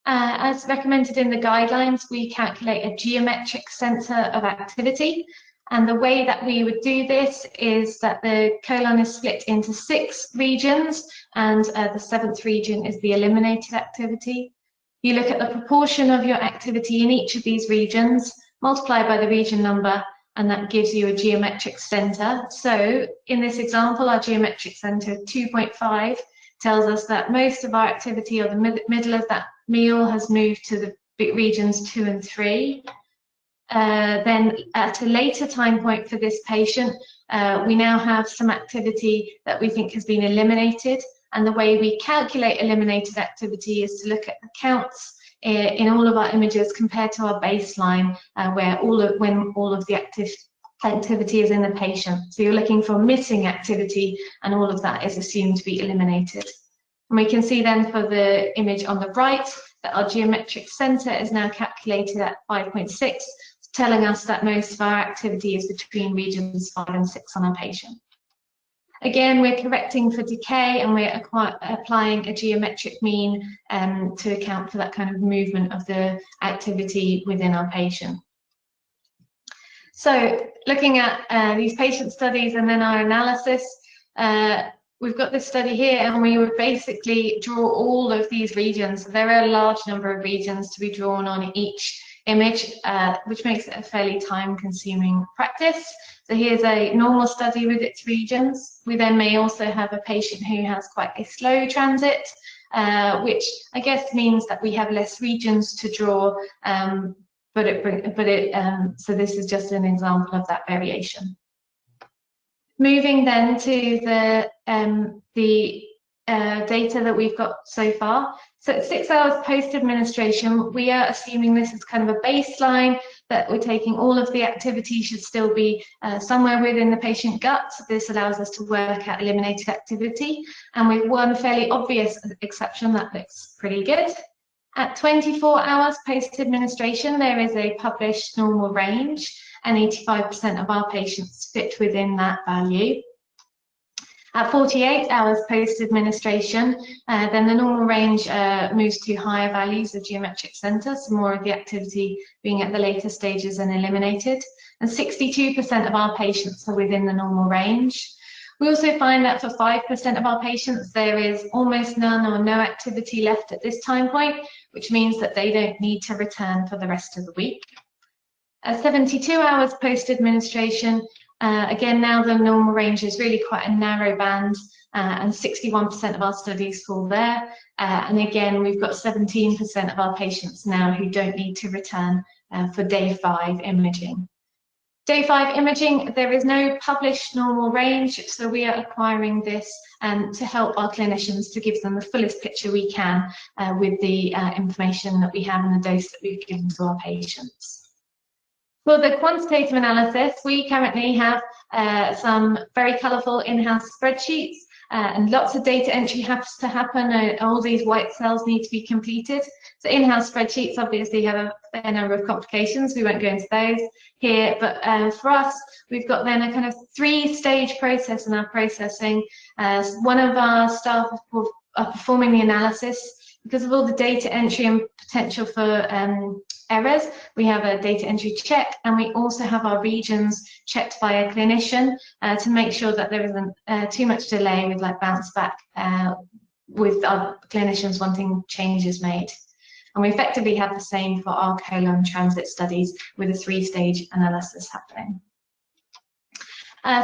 As recommended in the guidelines, we calculate a geometric center of activity. And the way that we would do this is that the colon is split into 6 regions, and the 7th region is the eliminated activity. You look at the proportion of your activity in each of these regions, multiply by the region number, and that gives you a geometric center. So in this example, our geometric center 2.5 tells us that most of our activity, or the middle of that meal, has moved to the regions 2 and 3. Then at a later time point for this patient, we now have some activity that we think has been eliminated. And the way we calculate eliminated activity is to look at the counts in all of our images compared to our baseline, when all of the activity is in the patient. So you're looking for missing activity, and all of that is assumed to be eliminated. And we can see then for the image on the right that our geometric center is now calculated at 5.6, telling us that most of our activity is between regions 5 and 6 on our patient. Again, we're correcting for decay, and we're applying a geometric mean to account for that kind of movement of the activity within our patient. So looking at these patient studies and then our analysis, we've got this study here, and we would basically draw all of these regions. So there are a large number of regions to be drawn on each image, which makes it a fairly time-consuming practice. So here's a normal study with its regions. We then may also have a patient who has quite a slow transit, which I guess means that we have less regions to draw, so this is just an example of that variation. Moving then to the data that we've got so far. So at 6 hours post-administration, we are assuming this is kind of a baseline that we're taking all of the activity should still be somewhere within the patient gut. This allows us to work at eliminated activity. And with one fairly obvious exception, that looks pretty good. At 24 hours post-administration, there is a published normal range, and 85% of our patients fit within that value. At 48 hours post-administration, then the normal range moves to higher values of geometric center, so more of the activity being at the later stages and eliminated. And 62% of our patients are within the normal range. We also find that for 5% of our patients, there is almost none or no activity left at this time point, which means that they don't need to return for the rest of the week. At 72 hours post-administration, again, now the normal range is really quite a narrow band, and 61% of our studies fall there. And again, we've got 17% of our patients now who don't need to return for day 5 imaging. Day 5 imaging, there is no published normal range, so we are acquiring this to help our clinicians to give them the fullest picture we can with the information that we have and the dose that we've given to our patients. For the quantitative analysis, we currently have some very colourful in-house spreadsheets, and lots of data entry has to happen. All these white cells need to be completed. So in-house spreadsheets obviously have a fair number of complications. We won't go into those here, but for us, we've got then a kind of 3-stage process in our processing. One of our staff are performing the analysis. Because of all the data entry and potential for errors, we have a data entry check, and we also have our regions checked by a clinician to make sure that there isn't too much delay with like bounce back with our clinicians wanting changes made. And we effectively have the same for our colon transit studies with a 3-stage analysis happening.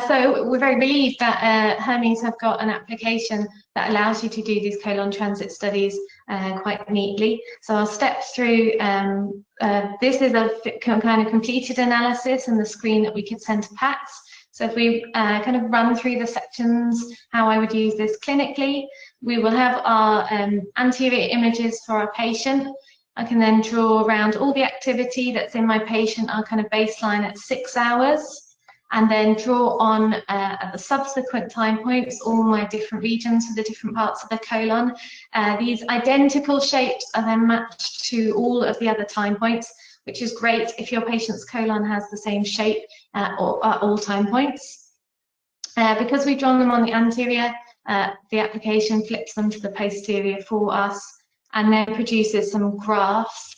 So we're very relieved that Hermes have got an application that allows you to do these colon transit studies quite neatly. So I'll step through, this is a kind of completed analysis and the screen that we could send to PACS. So if we kind of run through the sections, how I would use this clinically, we will have our anterior images for our patient. I can then draw around all the activity that's in my patient, our kind of baseline at 6 hours. And then draw on at the subsequent time points all my different regions for the different parts of the colon. These identical shapes are then matched to all of the other time points, which is great if your patient's colon has the same shape at all time points. Because we've drawn them on the anterior, the application flips them to the posterior for us and then produces some graphs.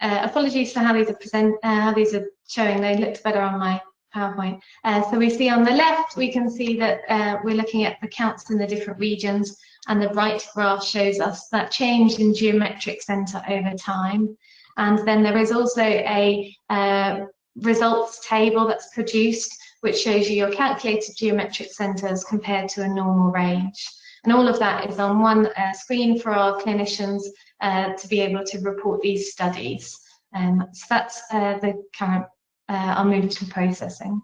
Apologies for how these are showing. They looked better on my PowerPoint. So we see on the left, we can see that we're looking at the counts in the different regions, and the right graph shows us that change in geometric center over time. And then there is also a results table that's produced, which shows you your calculated geometric centers compared to a normal range. And all of that is on one screen for our clinicians to be able to report these studies. So that's the current I'll move to processing.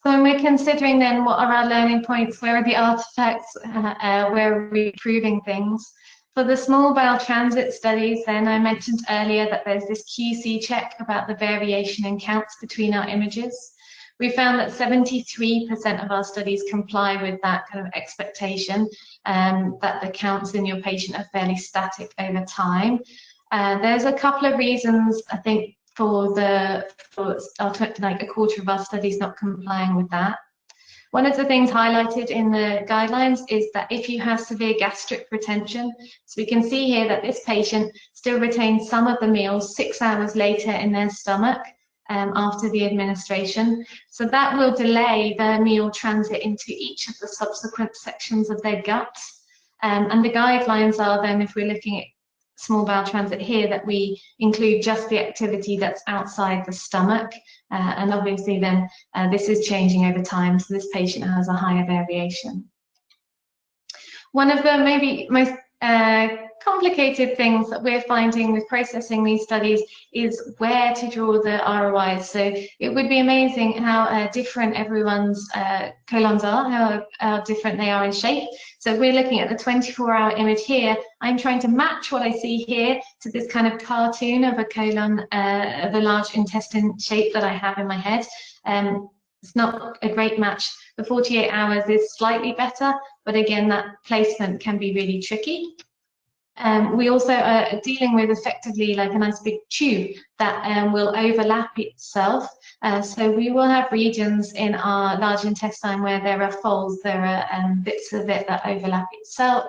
So when we're considering then what are our learning points, where are the artifacts, where are we improving things? For the small bowel transit studies, then I mentioned earlier that there's this QC check about the variation in counts between our images. We found that 73% of our studies comply with that kind of expectation, that the counts in your patient are fairly static over time. There's a couple of reasons, I think, for like a quarter of our studies not complying with that. One of the things highlighted in the guidelines is that if you have severe gastric retention, so we can see here that this patient still retains some of the meals 6 hours later in their stomach after the administration. So that will delay their meal transit into each of the subsequent sections of their gut. And the guidelines are then, if we're looking at small bowel transit here, that we include just the activity that's outside the stomach, and obviously then this is changing over time, so this patient has a higher variation. One of the maybe most complicated things that we're finding with processing these studies is where to draw the ROIs. So it would be amazing how different everyone's colons are, how different they are in shape. So if we're looking at the 24-hour image here, I'm trying to match what I see here to this kind of cartoon of a colon, of a large intestine shape that I have in my head. It's not a great match. The 48 hours is slightly better, but again, that placement can be really tricky. We also are dealing with effectively like a nice big tube that will overlap itself. So we will have regions in our large intestine where there are folds, there are bits of it that overlap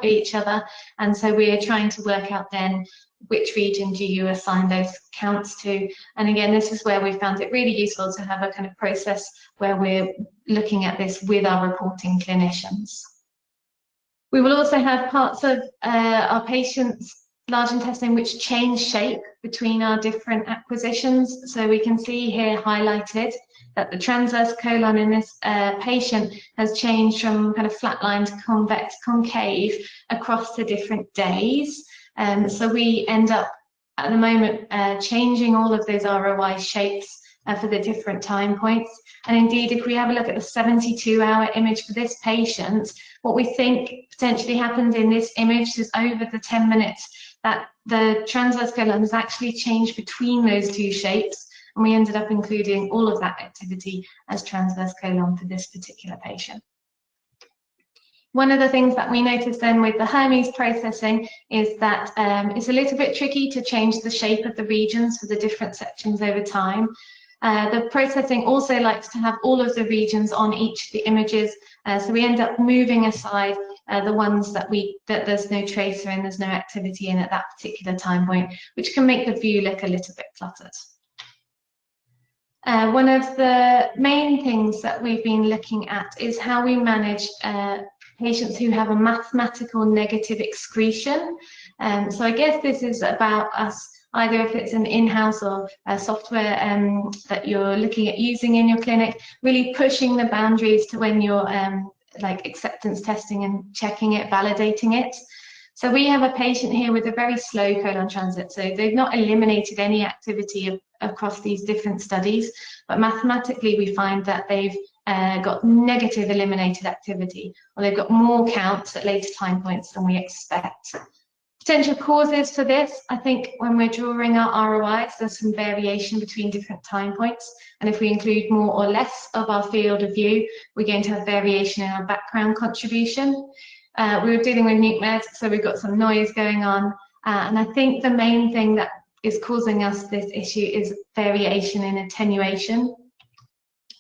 each other. And so we are trying to work out then which region do you assign those counts to. And again, this is where we found it really useful to have a kind of process where we're looking at this with our reporting clinicians. We will also have parts of our patients' large intestine which change shape between our different acquisitions. So we can see here highlighted that the transverse colon in this patient has changed from kind of flatlined to convex concave across the different days. So we end up at the moment changing all of those ROI shapes for the different time points. And indeed, if we have a look at the 72-hour image for this patient, what we think potentially happens in this image is over the 10 minutes that the transverse colon has actually changed between those two shapes, and we ended up including all of that activity as transverse colon for this particular patient. One of the things that we noticed then with the Hermes processing is that it's a little bit tricky to change the shape of the regions for the different sections over time. The processing also likes to have all of the regions on each of the images, so we end up moving aside the ones that there's no tracer and there's no activity in at that particular time point, which can make the view look a little bit cluttered. One of the main things that we've been looking at is how we manage patients who have a mathematical negative excretion. So I guess this is about us, either if it's an in-house or a software that you're looking at using in your clinic, really pushing the boundaries to when you're like acceptance testing and checking it, validating it. So we have a patient here with a very slow colon transit. So they've not eliminated any activity across these different studies, but mathematically we find that they've got negative eliminated activity, or they've got more counts at later time points than we expect. Potential causes for this, I think when we're drawing our ROIs, there's some variation between different time points. And if we include more or less of our field of view, we're going to have variation in our background contribution. We were dealing with nuke meds, so we've got some noise going on. And I think the main thing that is causing us this issue is variation in attenuation.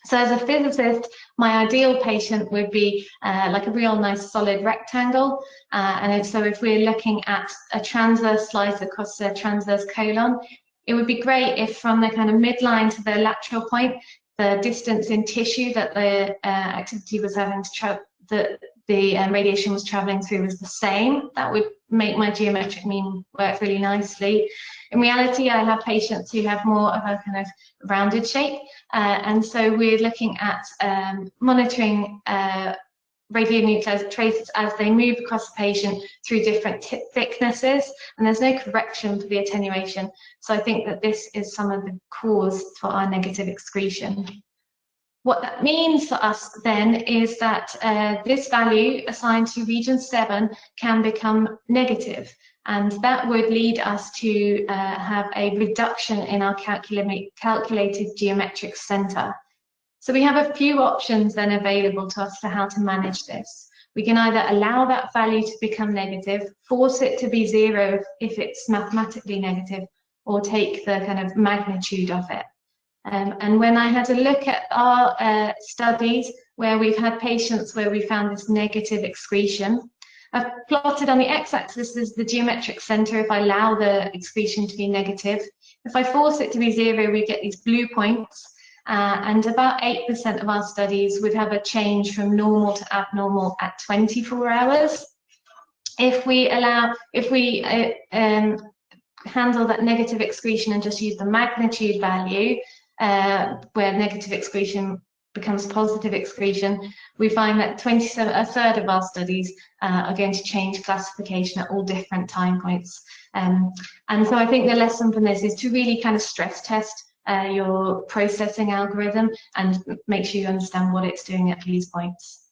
So as a physicist, my ideal patient would be like a real nice solid rectangle. So if we're looking at a transverse slice across the transverse colon, it would be great if from the kind of midline to the lateral point, the distance in tissue that the activity was having to the radiation was traveling through was the same. That would make my geometric mean work really nicely. In reality, I have patients who have more of a kind of rounded shape, and so we're looking at monitoring radionuclide traces as they move across the patient through different thicknesses, and there's no correction for the attenuation. So I think that this is some of the cause for our negative excretion. What that means for us then is that this value assigned to region 7 can become negative, and that would lead us to have a reduction in our calculated geometric center. So we have a few options then available to us for how to manage this. We can either allow that value to become negative, force it to be 0 if it's mathematically negative, or take the kind of magnitude of it. And when I had a look at our studies where we've had patients where we found this negative excretion, I've plotted on the x-axis is the geometric center if I allow the excretion to be negative. If I force it to be 0, we get these blue points, and about 8% of our studies would have a change from normal to abnormal at 24 hours. If we handle that negative excretion and just use the magnitude value, where negative excretion becomes positive excretion, we find that a third of our studies are going to change classification at all different time points. And so I think the lesson from this is to really kind of stress test your processing algorithm and make sure you understand what it's doing at these points.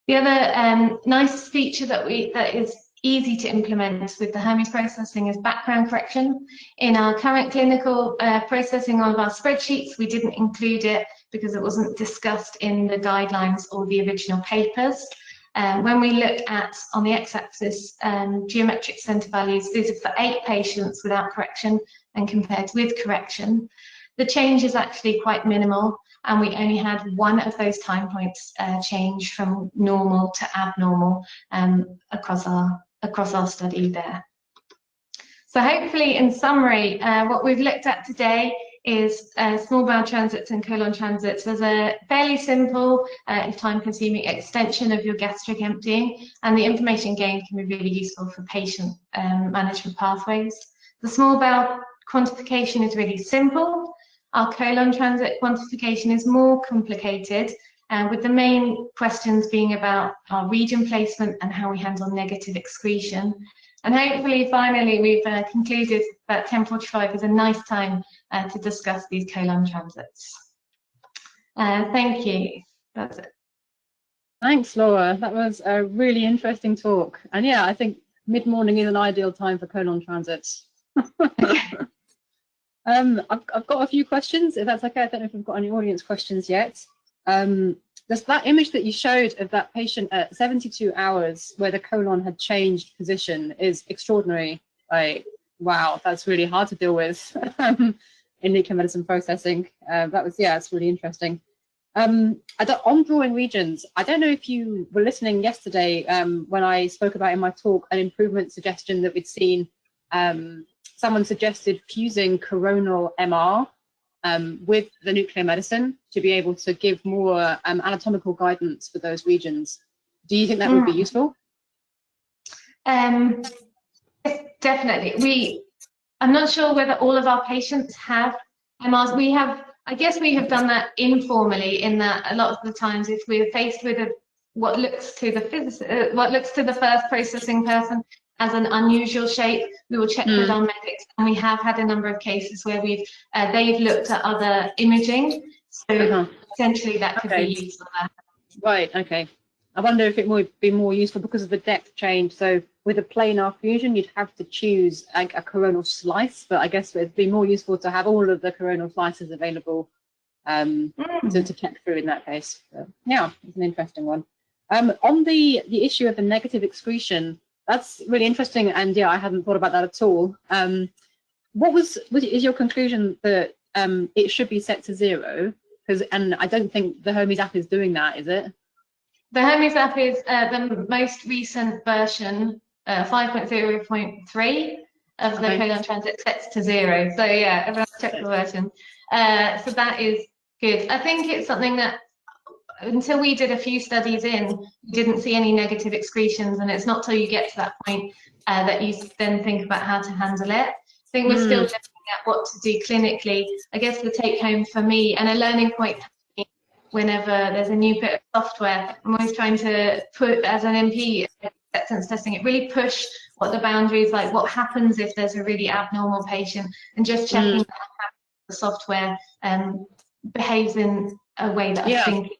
The other nice feature that is easy to implement with the Hermes processing is background correction. In our current clinical processing of our spreadsheets, we didn't include it because it wasn't discussed in the guidelines or the original papers. When we look at, on the x-axis, geometric center values, these are for 8 patients without correction and compared with correction. The change is actually quite minimal, and we only had one of those time points change from normal to abnormal across our study there. So hopefully, in summary, what we've looked at today is small bowel transits and colon transits as a fairly simple, time-consuming extension of your gastric emptying, and the information gained can be really useful for patient management pathways. The small bowel quantification is really simple. Our colon transit quantification is more complicated, with the main questions being about our region placement and how we handle negative excretion. And hopefully, finally, we've concluded that 10:45 is a nice time to discuss these colon transits. Thank you. That's it. Thanks, Laura. That was a really interesting talk. And yeah, I think mid-morning is an ideal time for colon transits. I've got a few questions, if that's okay. I don't know if we've got any audience questions yet. There's that image that you showed of that patient at 72 hours where the colon had changed position is extraordinary. Like, wow, that's really hard to deal with in nuclear medicine processing. That was, yeah, it's really interesting. On drawing regions, I don't know if you were listening yesterday when I spoke about in my talk an improvement suggestion that we'd seen. Someone suggested fusing coronal MR with the nuclear medicine to be able to give more anatomical guidance for those regions. Do you think that would be useful? Definitely. I'm not sure whether all of our patients have MRs. I guess we have done that informally, in that a lot of the times if we're faced with what looks to the first processing person as an unusual shape, we will check with our medics, and we have had a number of cases where they've looked at other imaging, so essentially that could be useful there. Right, okay. I wonder if it would be more useful because of the depth change. So with a planar fusion, you'd have to choose a coronal slice, but I guess it'd be more useful to have all of the coronal slices available to check through in that case. So, yeah, it's an interesting one. On the issue of the negative excretion, that's really interesting, and yeah, I hadn't thought about that at all. Is your conclusion that it should be set to 0? And I don't think the Hermes app is doing that, is it? The Hermes app is the most recent version, 5.0.3 of the colon transit sets to 0. So yeah, everyone's checked the version. So that is good. I think it's something that until we did a few studies we didn't see any negative excretions, and it's not till you get to that point that you then think about how to handle it. I think we're still looking at what to do clinically. I guess the take home for me, and a learning point whenever there's a new bit of software, I'm always trying to put, as an MP, acceptance testing, it really push what the boundaries, like what happens if there's a really abnormal patient, and just checking that the software behaves in a way that I think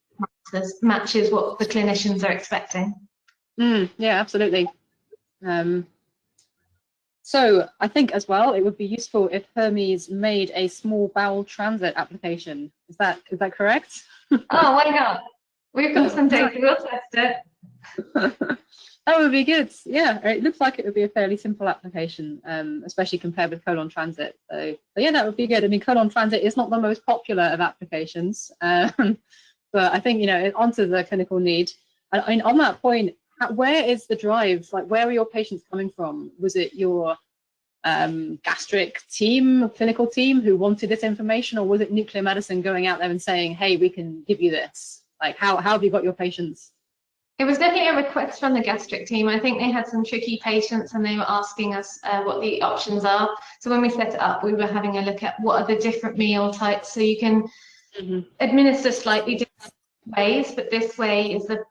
matches what the clinicians are expecting. Yeah, absolutely. So I think as well it would be useful if Hermes made a small bowel transit application. Is that correct? Oh, why not? We've got some data, we'll test it. That would be good. Yeah, it looks like it would be a fairly simple application, especially compared with colon transit. So yeah, that would be good. I mean, colon transit is not the most popular of applications, but I think, onto the clinical need. I mean, on that point, where is the drive? Like, where are your patients coming from? Was it your gastric team, clinical team, who wanted this information, or was it nuclear medicine going out there and saying, hey, we can give you this? Like, how have you got your patients? It was definitely a request from the gastric team. I think they had some tricky patients and they were asking us what the options are. So when we set it up, we were having a look at what are the different meal types. So you can administer slightly different ways, but this way is the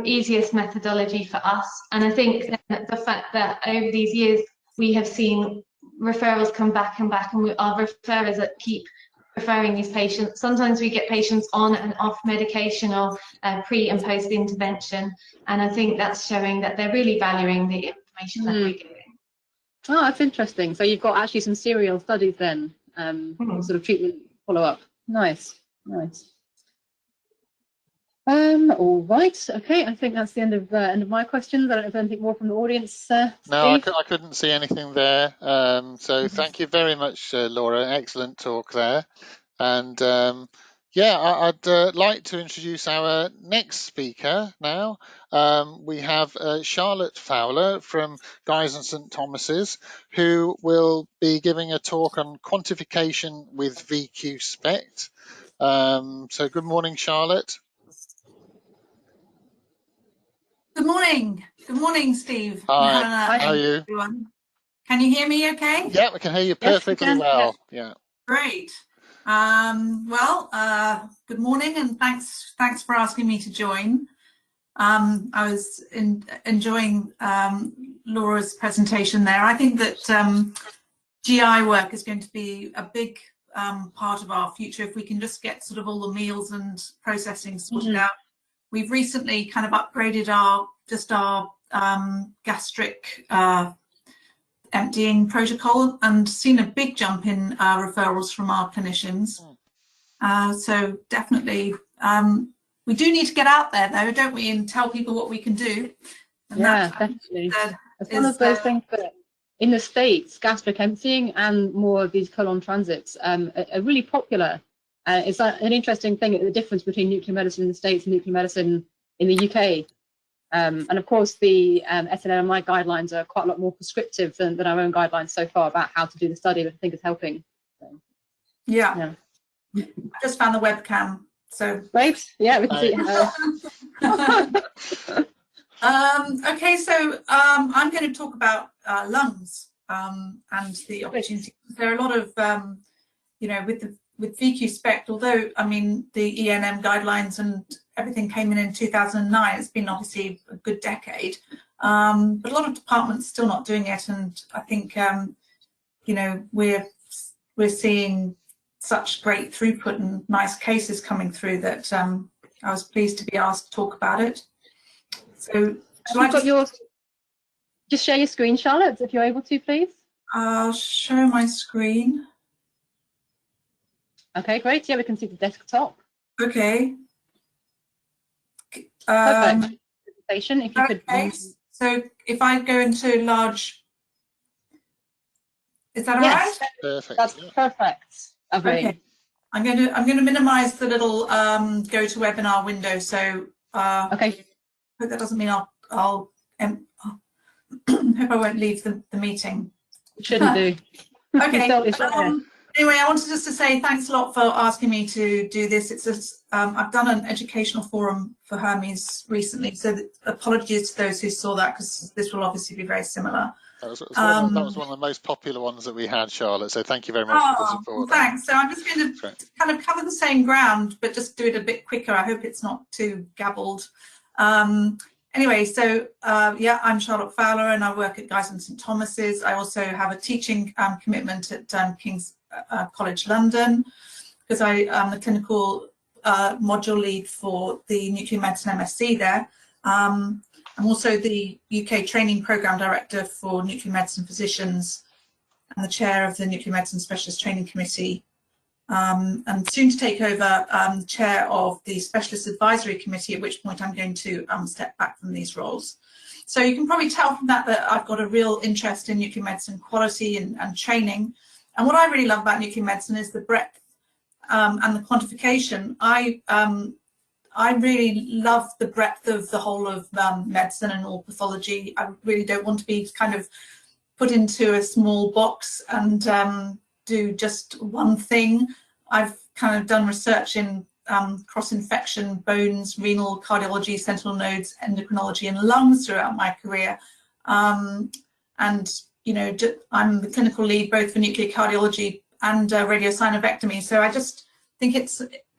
easiest methodology for us. And I think that the fact that over these years we have seen referrals come back and back, and our referrers that keep referring these patients. Sometimes we get patients on and off medication or pre and post intervention, and I think that's showing that they're really valuing the information that we're giving. Oh, that's interesting. So you've got actually some serial studies then, sort of treatment follow-up. Nice, nice. All right. Okay. I think that's the end of my questions. I don't know if there's anything more from the audience. No, I Steve? couldn't see anything there. So thank you very much, Laura. Excellent talk there. And yeah, I'd like to introduce our next speaker now. We have Charlotte Fowler from Guy's and St Thomas's, who will be giving a talk on quantification with VQ SPECT. So good morning, Charlotte. Good morning. Good morning, Steve. Hi. Helena, How are you? everyone. Can you hear me okay? Yeah, we can hear you perfectly well. Yeah. Great. Good morning, and thanks for asking me to join. I was enjoying Laura's presentation there. I think that GI work is going to be a big part of our future if we can just get sort of all the meals and processing sorted out. We've recently kind of upgraded our gastric emptying protocol and seen a big jump in referrals from our clinicians. So definitely, we do need to get out there though, don't we, and tell people what we can do. And yeah, definitely. It's one of those things that in the States, gastric emptying and more of these colon transits are really popular. It's an interesting thing, the difference between nuclear medicine in the States and nuclear medicine in the UK. And of course, the SNMI guidelines are quite a lot more prescriptive than our own guidelines so far about how to do the study, but I think it's helping. So, yeah. I just found the webcam. So great. Yeah, we can see it. Okay, so I'm going to talk about lungs and the opportunity. There are a lot of, with VQ SPECT, although, I mean, the ENM guidelines and everything came in 2009, it's been obviously a good decade, but a lot of departments still not doing it. And I think, we're seeing such great throughput and nice cases coming through that I was pleased to be asked to talk about it. So just share your screen, Charlotte, if you're able to, please. I'll show my screen. Okay, great. Yeah, we can see the desktop. Okay. Perfect. Presentation, if you could. So if I go into large, is that all right? Perfect. That's perfect. Okay. I'm going to minimize the little go to webinar window. So okay. Hope that doesn't mean I'll hope I won't leave the meeting. It shouldn't do. Okay. Anyway, I wanted just to say thanks a lot for asking me to do this. It's just, I've done an educational forum for Hermes recently, so apologies to those who saw that, because this will obviously be very similar. That was one of the most popular ones that we had, Charlotte, so thank you very much for the support. Thanks. So I'm just going to kind of cover the same ground, but just do it a bit quicker. I hope it's not too gabbled. Anyway, so yeah, I'm Charlotte Fowler and I work at Guy's and St Thomas's. I also have a teaching commitment at King's College London, because I am the clinical module lead for the nuclear medicine MSc there. I'm also the UK training programme director for nuclear medicine physicians and the chair of the Nuclear Medicine Specialist Training Committee. And soon to take over the chair of the Specialist Advisory Committee, at which point I'm going to step back from these roles. So you can probably tell from that I've got a real interest in nuclear medicine quality and training. And what I really love about nuclear medicine is the breadth and the quantification. I really love the breadth of the whole of medicine and all pathology. I really don't want to be kind of put into a small box and do just one thing. I've kind of done research in cross-infection, bones, renal, cardiology, sentinel nodes, endocrinology, and lungs throughout my career. And you know, I'm the clinical lead both for nuclear cardiology and radiosynavectomy. So I just think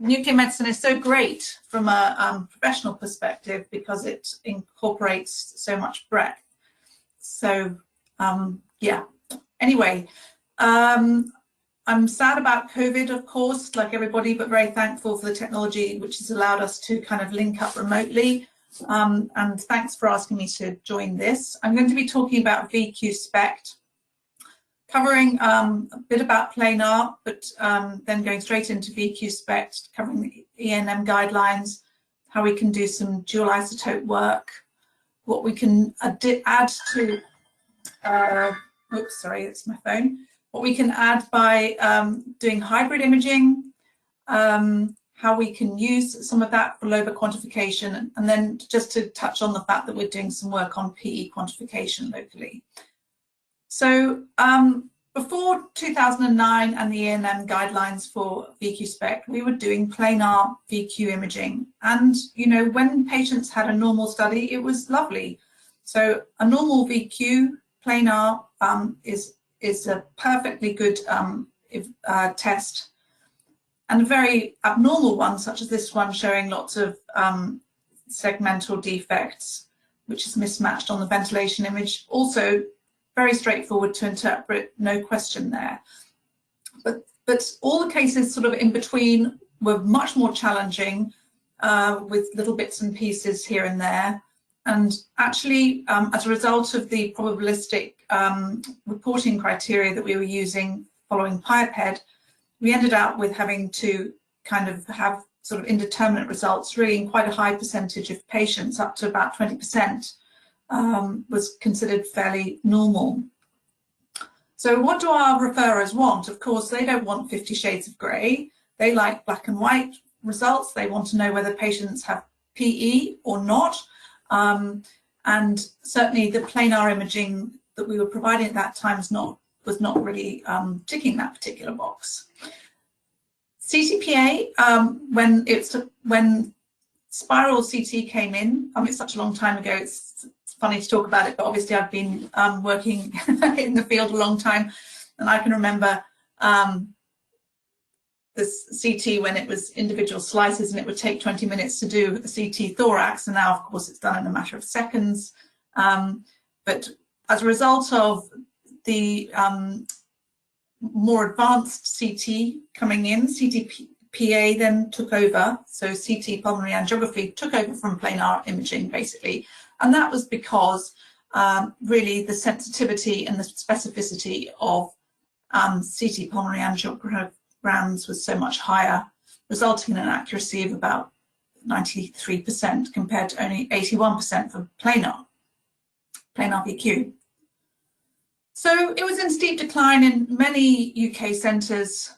nuclear medicine is so great from a professional perspective because it incorporates so much breadth. So yeah, anyway, I'm sad about COVID, of course, like everybody, but very thankful for the technology which has allowed us to kind of link up remotely. And thanks for asking me to join this. I'm going to be talking about VQ SPECT, covering a bit about planar, but then going straight into VQ SPECT, covering the ENM guidelines, how we can do some dual isotope work, what we can add to, oops, sorry, it's my phone. What we can add by doing hybrid imaging, how we can use some of that for lobar quantification, and then just to touch on the fact that we're doing some work on PE quantification locally. So before 2009 and the ENM guidelines for VQ SPECT, we were doing planar VQ imaging. And, you know, when patients had a normal study, it was lovely. So a normal VQ planar is a perfectly good test, and a very abnormal one, such as this one showing lots of segmental defects, which is mismatched on the ventilation image. Also very straightforward to interpret, no question there. But all the cases sort of in between were much more challenging, with little bits and pieces here and there. And actually, as a result of the probabilistic reporting criteria that we were using following PIPED, we ended up with having to kind of have sort of indeterminate results, really in quite a high percentage of patients, up to about 20%, was considered fairly normal. So what do our referrers want? Of course, they don't want 50 shades of grey. They like black and white results. They want to know whether patients have PE or not. And certainly the planar imaging that we were providing at that time was not really ticking that particular box. CTPA, when spiral CT came in, it's such a long time ago, it's funny to talk about it, but obviously I've been working in the field a long time, and I can remember this CT when it was individual slices and it would take 20 minutes to do a CT thorax, and now of course it's done in a matter of seconds. But as a result of the more advanced CT coming in, CTPA then took over, so CT pulmonary angiography took over from planar imaging basically, and that was because really the sensitivity and the specificity of CT pulmonary angiograms was so much higher, resulting in an accuracy of about 93% compared to only 81% for planar VQ. So it was in steep decline in many UK centres.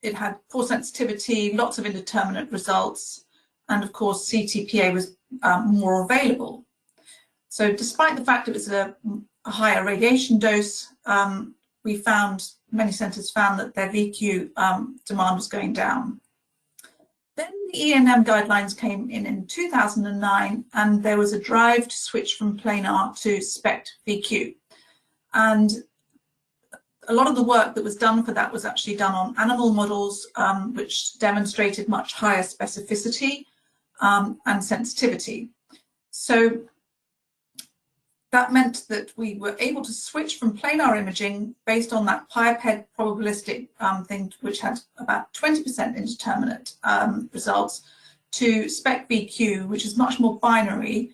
It had poor sensitivity, lots of indeterminate results, and of course CTPA was more available. So despite the fact it was a higher radiation dose, many centres found that their VQ demand was going down. Then the ENM guidelines came in 2009, and there was a drive to switch from planar to SPECT VQ. And a lot of the work that was done for that was actually done on animal models, which demonstrated much higher specificity and sensitivity. So that meant that we were able to switch from planar imaging based on that PIPED probabilistic thing, which had about 20% indeterminate results, to SPECT VQ, which is much more binary,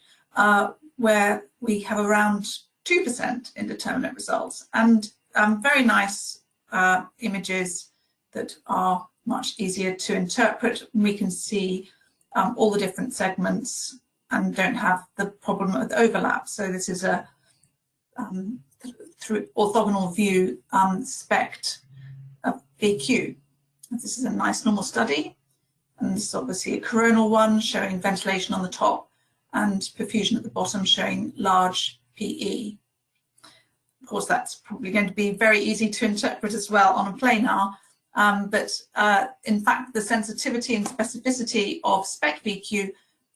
where we have around 2% indeterminate results, and very nice images that are much easier to interpret. We can see all the different segments and don't have the problem of the overlap. So this is a through orthogonal view SPECT of VQ. This is a nice normal study, and this is obviously a coronal one showing ventilation on the top and perfusion at the bottom showing large PE. Of course, that's probably going to be very easy to interpret as well on a planar, but in fact, the sensitivity and specificity of SPECT VQ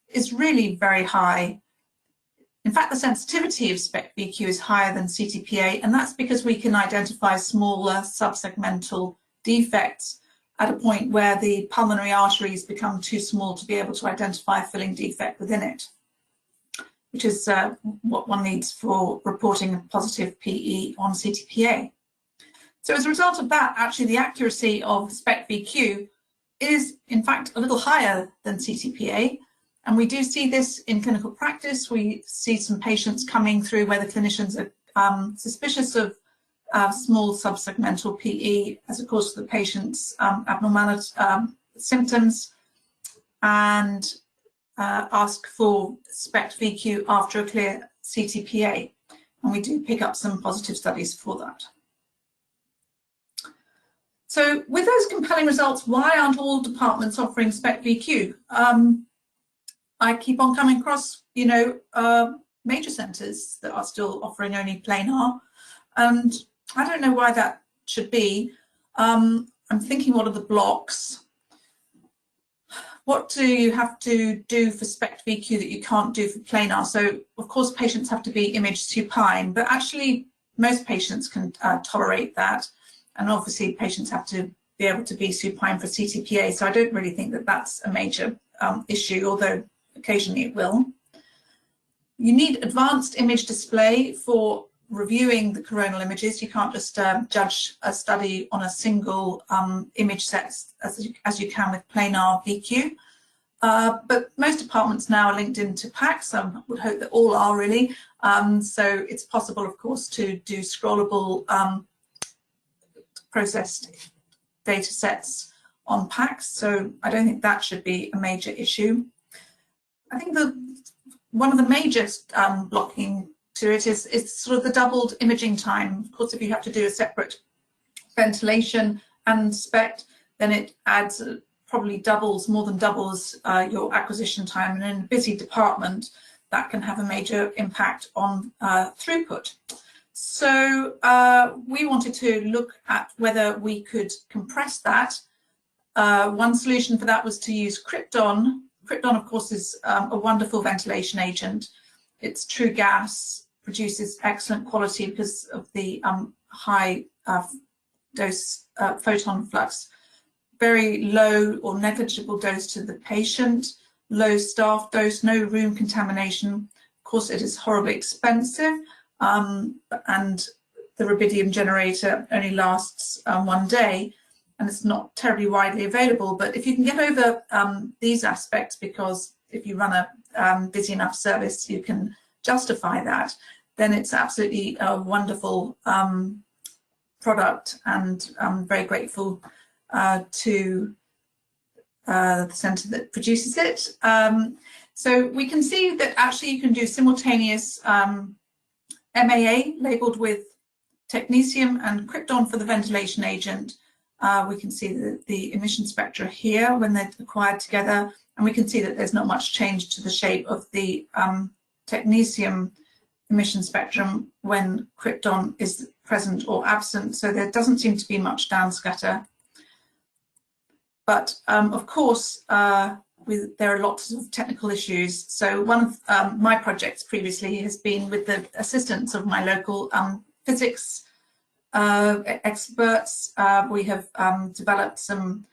is really very high. In fact, the sensitivity of SPECT VQ is higher than CTPA, and that's because we can identify smaller subsegmental defects at a point where the pulmonary arteries become too small to be able to identify a filling defect within it, which is what one needs for reporting a positive PE on CTPA. So as a result of that, actually the accuracy of SPECT-VQ is in fact a little higher than CTPA. And we do see this in clinical practice. We see some patients coming through where the clinicians are suspicious of small subsegmental PE as a cause of the patient's abnormality symptoms, and ask for SPECT-VQ after a clear CTPA. And we do pick up some positive studies for that. So with those compelling results, why aren't all departments offering SPECT-VQ? I keep on coming across, major centres that are still offering only planar, and I don't know why that should be. I'm thinking, what are the blocks? What do you have to do for SPECT-VQ that you can't do for planar? So, of course, patients have to be image supine, but actually most patients can tolerate that. And obviously, patients have to be able to be supine for CTPA. So I don't really think that that's a major issue, although occasionally it will. You need advanced image display for reviewing the coronal images. You can't just judge a study on a single image set as you can with planar VQ. But most departments now are linked into PACS. I would hope that all are really. So it's possible, of course, to do scrollable processed data sets on PACS. So I don't think that should be a major issue. I think one of the major blocking to it is sort of the doubled imaging time. Of course, if you have to do a separate ventilation and SPECT, then it adds probably more than doubles your acquisition time. And in a busy department, that can have a major impact on throughput. So we wanted to look at whether we could compress that. One solution for that was to use Krypton. Krypton, of course, is a wonderful ventilation agent. It's true gas, produces excellent quality because of the high dose photon flux. Very low or negligible dose to the patient, low staff dose, no room contamination. Of course, it is horribly expensive, and the rubidium generator only lasts 1 day, and it's not terribly widely available. But if you can get over these aspects, because if you run a busy enough service, you can justify that, then it's absolutely a wonderful product, and I'm very grateful to the centre that produces it. So we can see that actually you can do simultaneous MAA labelled with technetium and Krypton for the ventilation agent. We can see the emission spectra here when they're acquired together, and we can see that there's not much change to the shape of the technetium emission spectrum when Krypton is present or absent, so there doesn't seem to be much downscatter. But of course, there are lots of technical issues. So one of my projects previously has been with the assistance of my local physics experts. We have developed some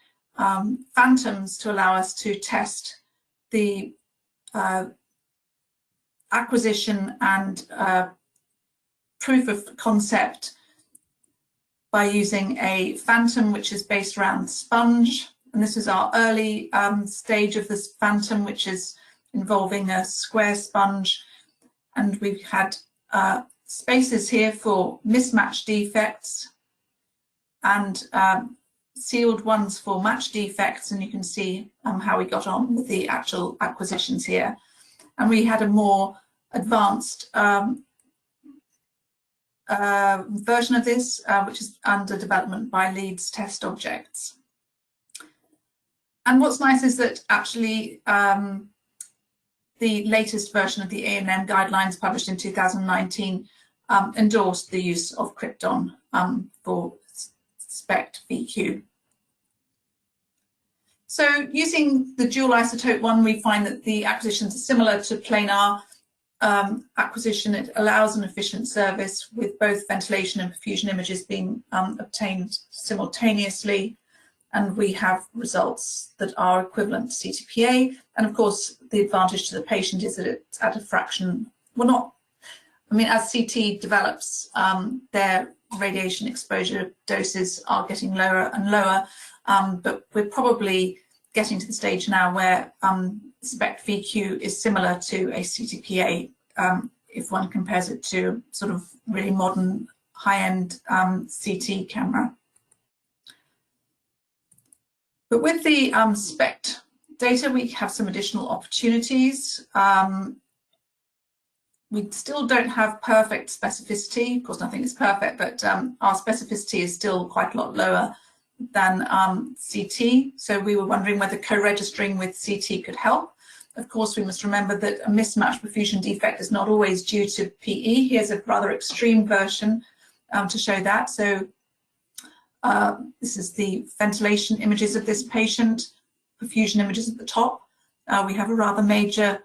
phantoms to allow us to test the acquisition and proof of concept by using a phantom which is based around sponge. And this is our early stage of this phantom, which is involving a square sponge. And we've had spaces here for mismatch defects and sealed ones for match defects. And you can see how we got on with the actual acquisitions here. And we had a more advanced version of this, which is under development by Leeds Test Objects. And what's nice is that actually the latest version of the A&M guidelines published in 2019 endorsed the use of Krypton for SPECT-VQ. So using the dual isotope one, we find that the acquisitions are similar to planar acquisition. It allows an efficient service with both ventilation and perfusion images being obtained simultaneously. and we have results that are equivalent to CTPA. And of course, the advantage to the patient is that it's at a fraction, well, not, I mean, as CT develops, their radiation exposure doses are getting lower and lower, but we're probably getting to the stage now where SPECT VQ is similar to a CTPA if one compares it to sort of really modern high-end CT camera. But with the SPECT data, we have some additional opportunities. We still don't have perfect specificity. Of course, nothing is perfect, but our specificity is still quite a lot lower than CT. So we were wondering whether co-registering with CT could help. Of course, we must remember that a mismatched perfusion defect is not always due to PE. Here's a rather extreme version to show that. So this is the ventilation images of this patient, perfusion images at the top. We have a rather major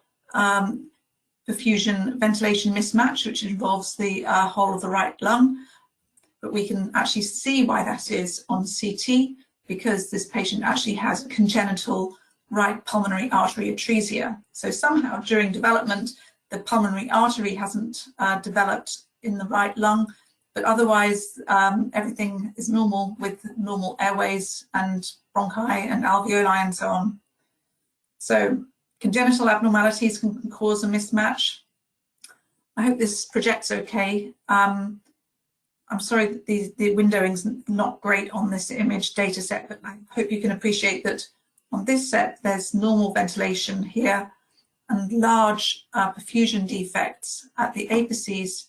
perfusion ventilation mismatch, which involves the whole of the right lung. But we can actually see why that is on CT, because this patient actually has congenital right pulmonary artery atresia. So somehow during development, the pulmonary artery hasn't developed in the right lung, but otherwise everything is normal with normal airways and bronchi and alveoli and so on. So congenital abnormalities can cause a mismatch. I hope this projects okay. I'm sorry that the windowing's not great on this image data set, but I hope you can appreciate that on this set there's normal ventilation here and large perfusion defects at the apices,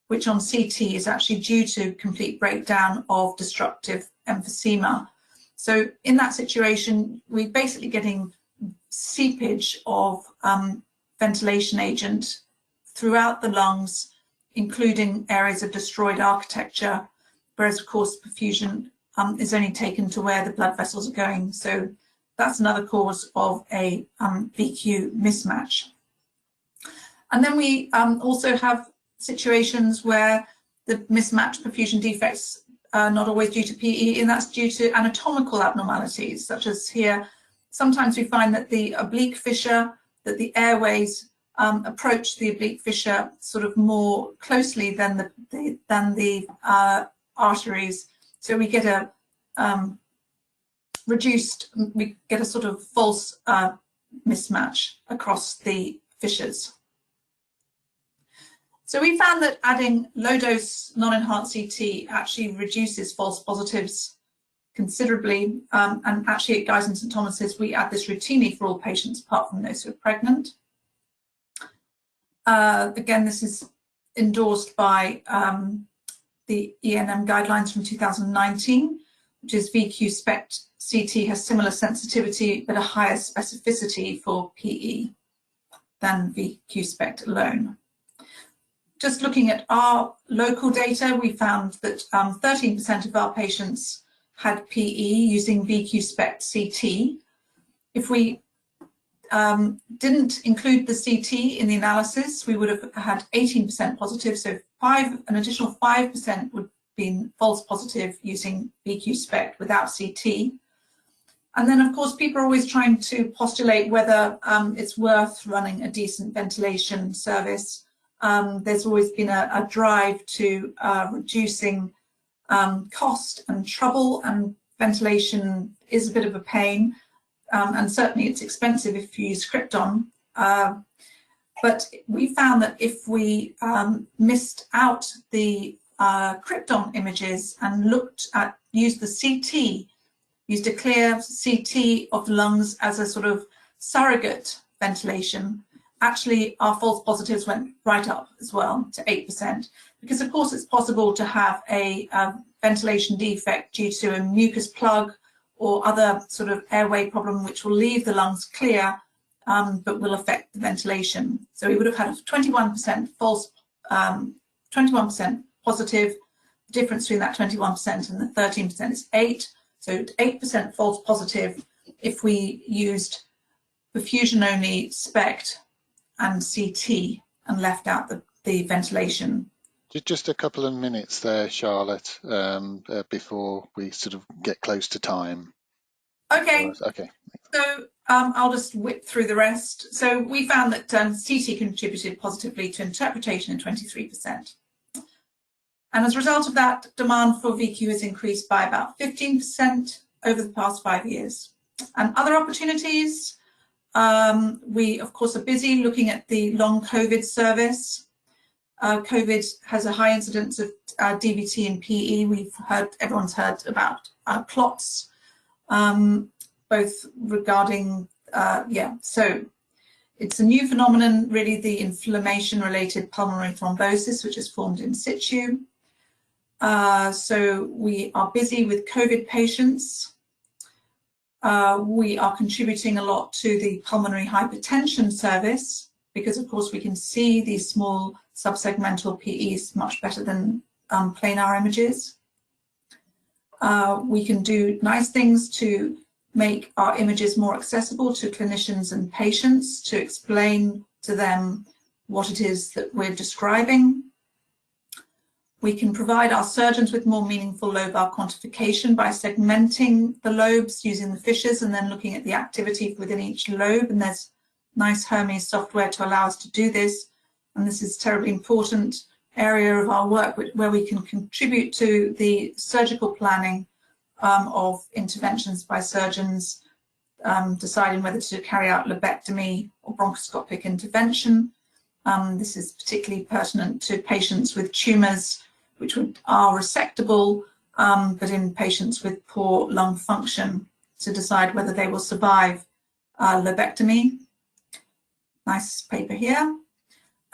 which on CT is actually due to complete breakdown of destructive emphysema. So in that situation, we're basically getting seepage of ventilation agent throughout the lungs, including areas of destroyed architecture, whereas of course perfusion is only taken to where the blood vessels are going. So that's another cause of a VQ mismatch. And then we also have situations where the mismatched perfusion defects are not always due to PE, and that's due to anatomical abnormalities, such as here. Sometimes we find that the oblique fissure, that the airways approach the oblique fissure sort of more closely than the arteries. So we get a we get a sort of false mismatch across the fissures. So we found that adding low-dose non-enhanced CT actually reduces false positives considerably, and actually at Guy's and St Thomas's we add this routinely for all patients apart from those who are pregnant. Again, this is endorsed by the ENM guidelines from 2019, which is VQ SPECT CT has similar sensitivity but a higher specificity for PE than VQ SPECT alone. Just looking at our local data, we found that 13% of our patients had PE using VQ SPECT CT. If we didn't include the CT in the analysis, we would have had 18% positive, so an additional 5% would have been false positive using VQ SPECT without CT. And then, of course, people are always trying to postulate whether it's worth running a decent ventilation service. There's always been a drive to reducing cost and trouble, and ventilation is a bit of a pain. And certainly it's expensive if you use Krypton. But we found that if we missed out the Krypton images and used the CT, used a clear CT of the lungs as a sort of surrogate ventilation, actually our false positives went right up as well to 8%. Because of course it's possible to have a ventilation defect due to a mucus plug or other sort of airway problem which will leave the lungs clear but will affect the ventilation. So we would have had a 21% false, 21% positive. The difference between that 21% and the 13% is 8. So 8% false positive if we used perfusion only SPECT and CT and left out the ventilation. Just a couple of minutes there, Charlotte, before we sort of get close to time. Okay. Okay. So I'll just whip through the rest. So we found that CT contributed positively to interpretation in 23%. And as a result of that, demand for VQ has increased by about 15% over the past 5 years. And other opportunities, we of course are busy looking at the long COVID service. COVID has a high incidence of DVT and PE. Everyone's heard about clots, both regarding, so it's a new phenomenon, really, the inflammation-related pulmonary thrombosis, which is formed in situ. So we are busy with COVID patients. We are contributing a lot to the pulmonary hypertension service because, of course, we can see these small subsegmental PEs much better than planar images. We can do nice things to make our images more accessible to clinicians and patients, to explain to them what it is that we're describing. We can provide our surgeons with more meaningful lobar quantification by segmenting the lobes using the fissures and then looking at the activity within each lobe. And there's nice Hermes software to allow us to do this. And this is a terribly important area of our work where we can contribute to the surgical planning of interventions by surgeons, deciding whether to carry out lobectomy or bronchoscopic intervention. This is particularly pertinent to patients with tumours which are resectable, but in patients with poor lung function, to decide whether they will survive lobectomy. Nice paper here.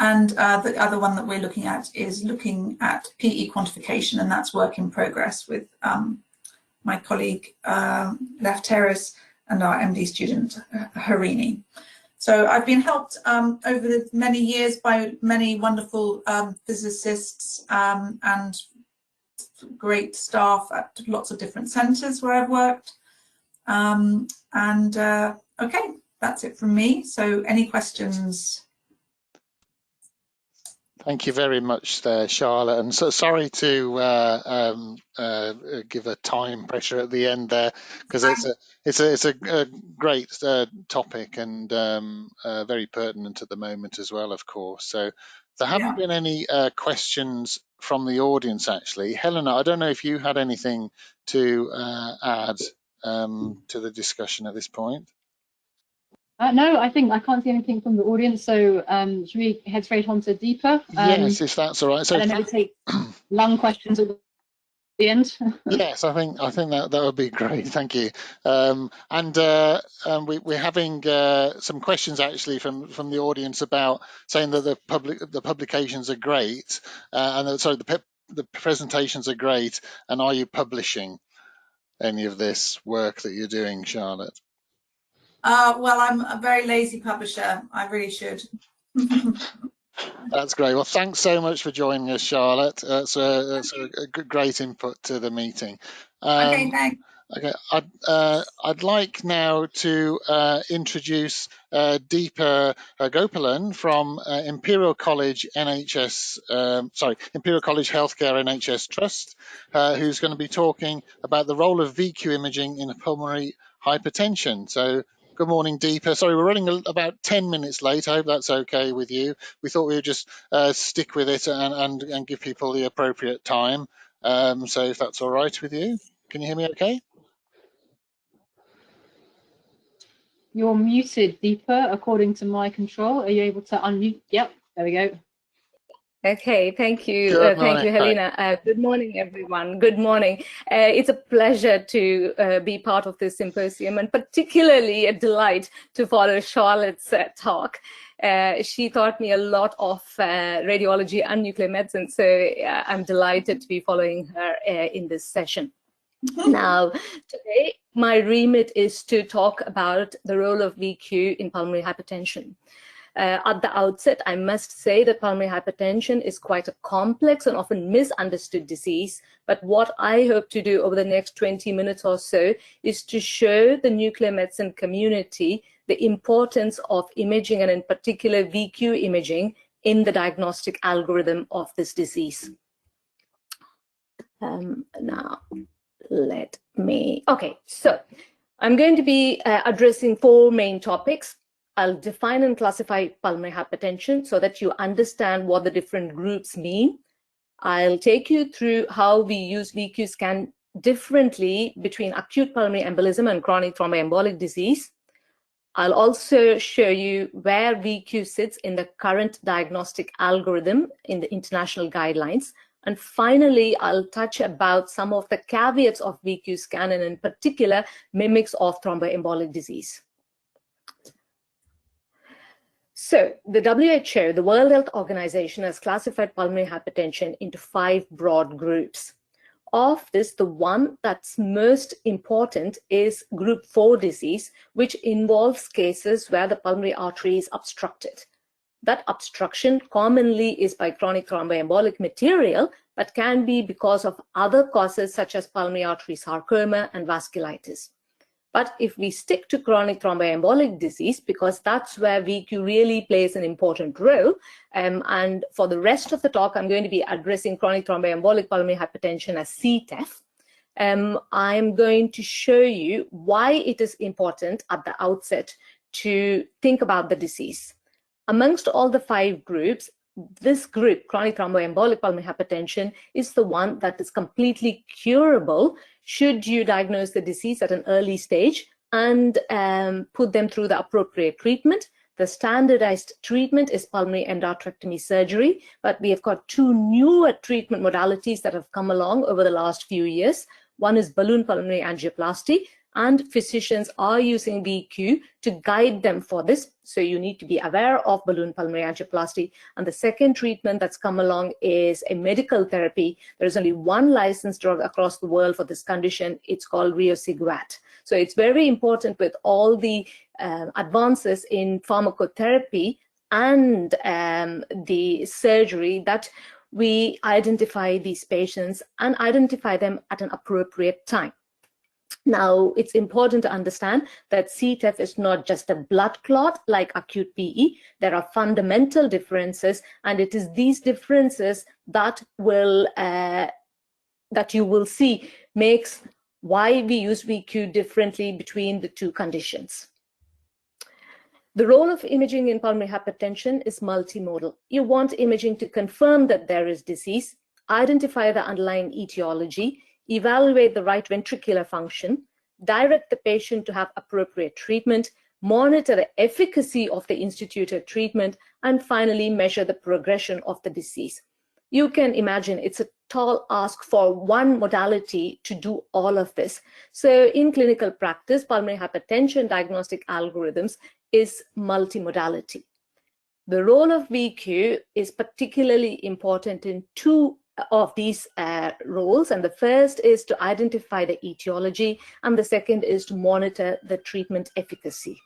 And the other one that we're looking at is looking at PE quantification, and that's work in progress with my colleague Lefteris and our MD student Helena. So I've been helped over the many years by many wonderful physicists and great staff at lots of different centres where I've worked. Okay, that's it from me. So any questions? Thank you very much there, Charlotte. And so sorry to give a time pressure at the end there, because it's a great topic and very pertinent at the moment as well, of course. So there haven't been any questions from the audience, actually. Helena, I don't know if you had anything to add to the discussion at this point. No, I think I can't see anything from the audience, so should we head straight on to Deepa? Yes, if that's all right. So and then maybe take long questions at the end. Yes, I think that would be great. Thank you. We're having some questions actually from the audience about saying that the publications are great, the presentations are great, and are you publishing any of this work that you're doing, Charlotte? Well, I'm a very lazy publisher. I really should. That's great. Well, thanks so much for joining us, Charlotte. It's a great input to the meeting. Okay, thanks. Okay, I'd like now to introduce Deepa Gopalan from Imperial College Imperial College Healthcare NHS Trust, who's going to be talking about the role of VQ imaging in pulmonary hypertension. So, good morning, Deepa. Sorry, we're running about 10 minutes late. I hope that's okay with you. We thought we would just stick with it and give people the appropriate time. So, if that's all right with you, can you hear me okay? You're muted, Deepa, according to my control. Are you able to unmute? Yep, there we go. Okay, thank you. Thank you, Helena. Good morning, everyone. Good morning. It's a pleasure to be part of this symposium, and particularly a delight to follow Charlotte's talk. She taught me a lot of radiology and nuclear medicine, so I'm delighted to be following her in this session. Now, today, my remit is to talk about the role of VQ in pulmonary hypertension. At the outset, I must say that pulmonary hypertension is quite a complex and often misunderstood disease. But what I hope to do over the next 20 minutes or so is to show the nuclear medicine community the importance of imaging, and in particular VQ imaging, in the diagnostic algorithm of this disease. Now, let me, okay, so I'm going to be addressing 4 main topics. I'll define and classify pulmonary hypertension so that you understand what the different groups mean. I'll take you through how we use VQ scan differently between acute pulmonary embolism and chronic thromboembolic disease. I'll also show you where VQ sits in the current diagnostic algorithm in the international guidelines. And finally, I'll touch about some of the caveats of VQ scan and in particular mimics of thromboembolic disease. So the WHO, the World Health Organization, has classified pulmonary hypertension into 5 broad groups. Of this, the one that's most important is group 4 disease, which involves cases where the pulmonary artery is obstructed. That obstruction commonly is by chronic thromboembolic material, but can be because of other causes such as pulmonary artery sarcoma and vasculitis. But if we stick to chronic thromboembolic disease, because that's where VQ really plays an important role, and for the rest of the talk, I'm going to be addressing chronic thromboembolic pulmonary hypertension as CTEPH. I'm going to show you why it is important at the outset to think about the disease. Amongst all the 5 groups, this group, chronic thromboembolic pulmonary hypertension, is the one that is completely curable should you diagnose the disease at an early stage and put them through the appropriate treatment. The standardized treatment is pulmonary endarterectomy surgery, but we have got 2 newer treatment modalities that have come along over the last few years. One is balloon pulmonary angioplasty, and physicians are using VQ to guide them for this. So you need to be aware of balloon pulmonary angioplasty. And the second treatment that's come along is a medical therapy. There's only one licensed drug across the world for this condition. It's called riociguat. So it's very important with all the advances in pharmacotherapy and the surgery that we identify these patients and identify them at an appropriate time. Now, it's important to understand that CTEPH is not just a blood clot like acute PE. There are fundamental differences, and it is these differences that you will see makes why we use VQ differently between the 2 conditions. The role of imaging in pulmonary hypertension is multimodal. You want imaging to confirm that there is disease, identify the underlying etiology, evaluate the right ventricular function, direct the patient to have appropriate treatment, monitor the efficacy of the instituted treatment, and finally measure the progression of the disease. You can imagine it's a tall ask for one modality to do all of this. So in clinical practice, pulmonary hypertension diagnostic algorithms is multimodality. The role of VQ is particularly important in 2 of these roles, and the first is to identify the etiology, and the second is to monitor the treatment efficacy.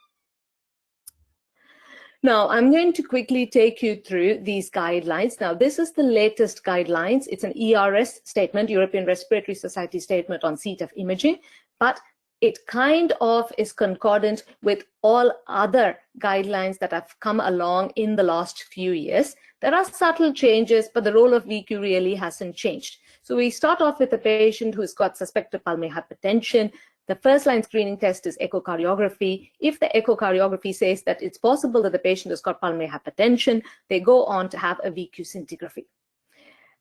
Now, I'm going to quickly take you through these guidelines. Now, this is the latest guidelines. It's an ERS statement, European Respiratory Society statement on CTEPH imaging, but it kind of is concordant with all other guidelines that have come along in the last few years. There are subtle changes, but the role of VQ really hasn't changed. So we start off with a patient who's got suspected pulmonary hypertension. The first line screening test is echocardiography. If the echocardiography says that it's possible that the patient has got pulmonary hypertension, they go on to have a VQ scintigraphy.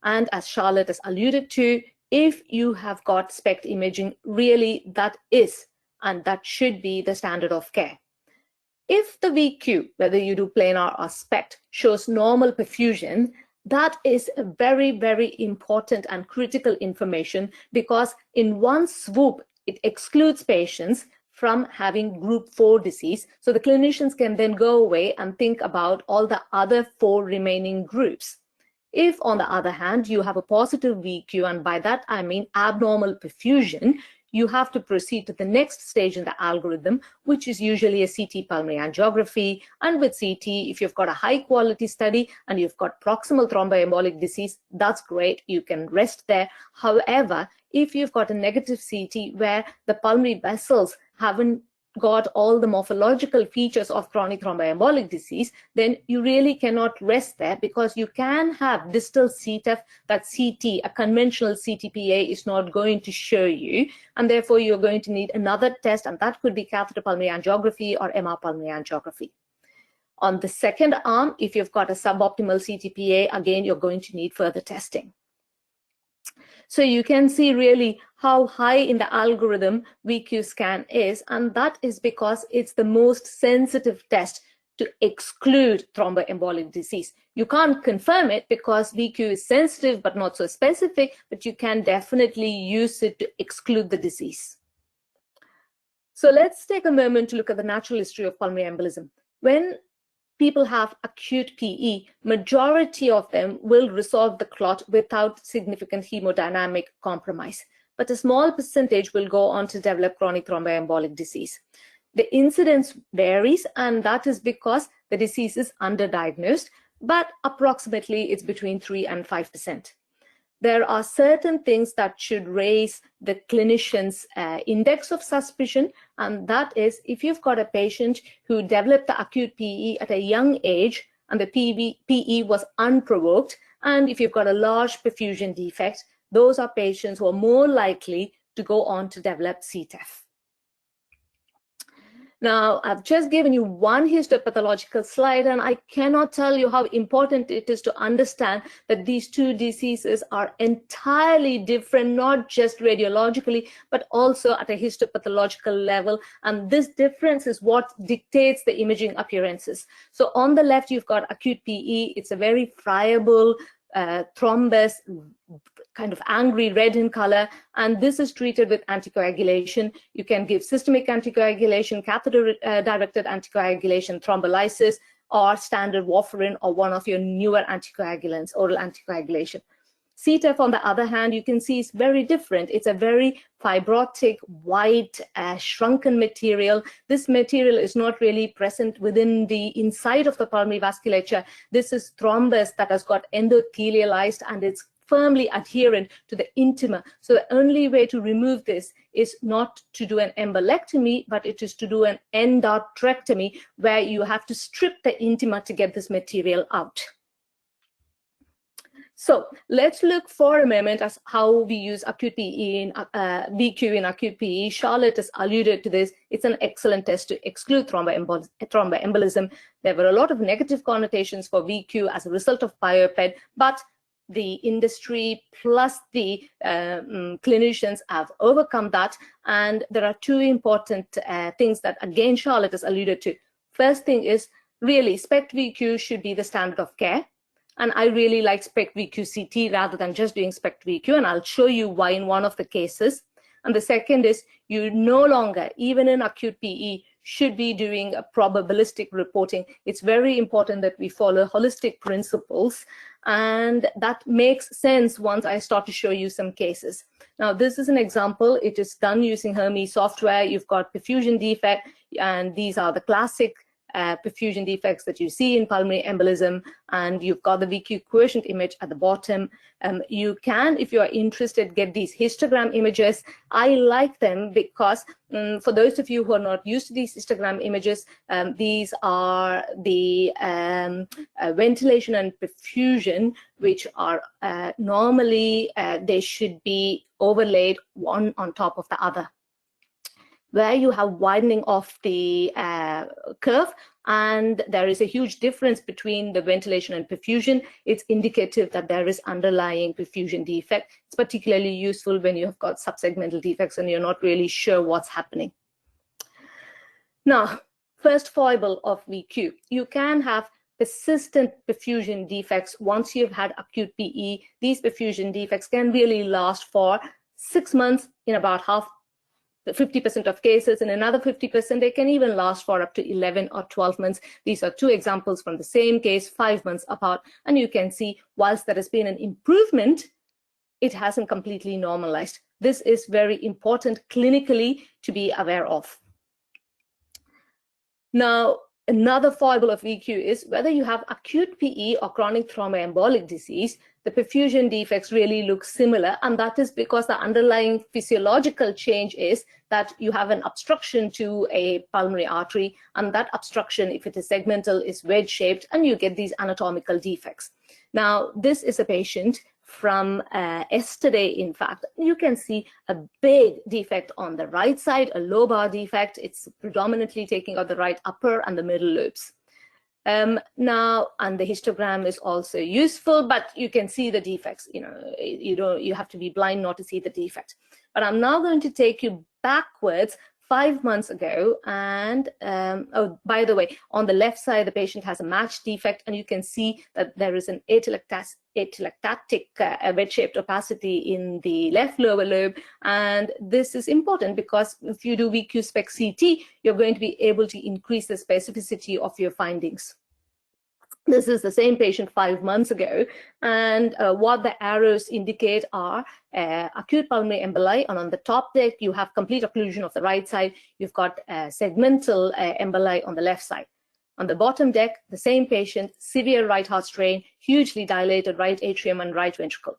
And as Charlotte has alluded to, if you have got SPECT imaging, really that is and that should be the standard of care. If the VQ, whether you do planar or SPECT, shows normal perfusion, that is a very, very important and critical information, because in one swoop, it excludes patients from having group 4 disease. So the clinicians can then go away and think about all the other 4 remaining groups. If, on the other hand, you have a positive VQ, and by that I mean abnormal perfusion, you have to proceed to the next stage in the algorithm, which is usually a CT pulmonary angiography. And with CT, if you've got a high quality study and you've got proximal thromboembolic disease, that's great, you can rest there. However, if you've got a negative CT where the pulmonary vessels haven't got all the morphological features of chronic thromboembolic disease, then you really cannot rest there, because you can have distal CTEPH that CT, a conventional CTPA, is not going to show you, and therefore you're going to need another test, and that could be catheter pulmonary angiography or MR pulmonary angiography. On the second arm, if you've got a suboptimal CTPA, again, you're going to need further testing. So you can see really how high in the algorithm VQ scan is, and that is because it's the most sensitive test to exclude thromboembolic disease. You can't confirm it because VQ is sensitive but not so specific, but you can definitely use it to exclude the disease. So let's take a moment to look at the natural history of pulmonary embolism. When people have acute PE, majority of them will resolve the clot without significant hemodynamic compromise, but a small percentage will go on to develop chronic thromboembolic disease. The incidence varies, and that is because the disease is underdiagnosed, but approximately it's between 3 and 5%. There are certain things that should raise the clinician's index of suspicion, and that is if you've got a patient who developed the acute PE at a young age and the PE was unprovoked, and if you've got a large perfusion defect, those are patients who are more likely to go on to develop CTEPH. Now, I've just given you one histopathological slide, and I cannot tell you how important it is to understand that these two diseases are entirely different, not just radiologically, but also at a histopathological level. And this difference is what dictates the imaging appearances. So on the left, you've got acute PE. It's a very friable thrombus, kind of angry red in color, and this is treated with anticoagulation. You can give systemic anticoagulation, catheter-directed anticoagulation, thrombolysis, or standard warfarin, or one of your newer anticoagulants, oral anticoagulation. CTEPH, on the other hand, you can see is very different. It's a very fibrotic, white, shrunken material. This material is not really present within the inside of the pulmonary vasculature. This is thrombus that has got endothelialized, and it's firmly adherent to the intima. So the only way to remove this is not to do an embolectomy, but it is to do an endarterectomy, where you have to strip the intima to get this material out. So let's look for a moment at how we use acute PE in VQ in acute PE. Charlotte has alluded to this. It's an excellent test to exclude thromboembolism. There were a lot of negative connotations for VQ as a result of PIOPED, but the industry plus the clinicians have overcome that. And there are two important things that, again, Charlotte has alluded to. First thing is really SPECT VQ should be the standard of care. And I really like SPECT VQ CT rather than just doing SPECT VQ, and I'll show you why in one of the cases. And the second is you no longer, even in acute PE, should be doing a probabilistic reporting. It's very important that we follow holistic principles, and that makes sense once I start to show you some cases. Now, this is an example. It is done using Hermes software. You've got perfusion defect, and these are the classic perfusion defects that you see in pulmonary embolism, and you've got the VQ quotient image at the bottom. You can, if you are interested, get these histogram images. I like them because for those of you who are not used to these histogram images, these are the ventilation and perfusion, which are normally they should be overlaid one on top of the other. Where you have widening of the curve, and there is a huge difference between the ventilation and perfusion, it's indicative that there is underlying perfusion defect. It's particularly useful when you have got subsegmental defects and you're not really sure what's happening. Now, first foible of VQ, you can have persistent perfusion defects once you've had acute PE. These perfusion defects can really last for 6 months in about 50% of cases. In another 50%, they can even last for up to 11 or 12 months. These are two examples from the same case, 5 months apart. And you can see, whilst there has been an improvement, it hasn't completely normalized. This is very important clinically to be aware of. Now, another foible of VQ is whether you have acute PE or chronic thromboembolic disease, the perfusion defects really look similar, and that is because the underlying physiological change is that you have an obstruction to a pulmonary artery, and that obstruction, if it is segmental, is wedge-shaped, and you get these anatomical defects. Now, this is a patient from yesterday, in fact. You can see a big defect on the right side, a lobar defect. It's predominantly taking out the right upper and the middle lobes. Now, and the histogram is also useful, but you can see the defects. You have to be blind not to see the defect. But I'm now going to take you backwards 5 months ago, and oh, by the way, on the left side, the patient has a matched defect, and you can see that there is an atelectatic wedge-shaped opacity in the left lower lobe, and this is important because if you do VQ spec CT, you're going to be able to increase the specificity of your findings. This is the same patient 5 months ago, and what the arrows indicate are acute pulmonary emboli, and on the top deck you have complete occlusion of the right side. You've got segmental emboli on the left side. On the bottom deck, the same patient, severe right heart strain, hugely dilated right atrium and right ventricle.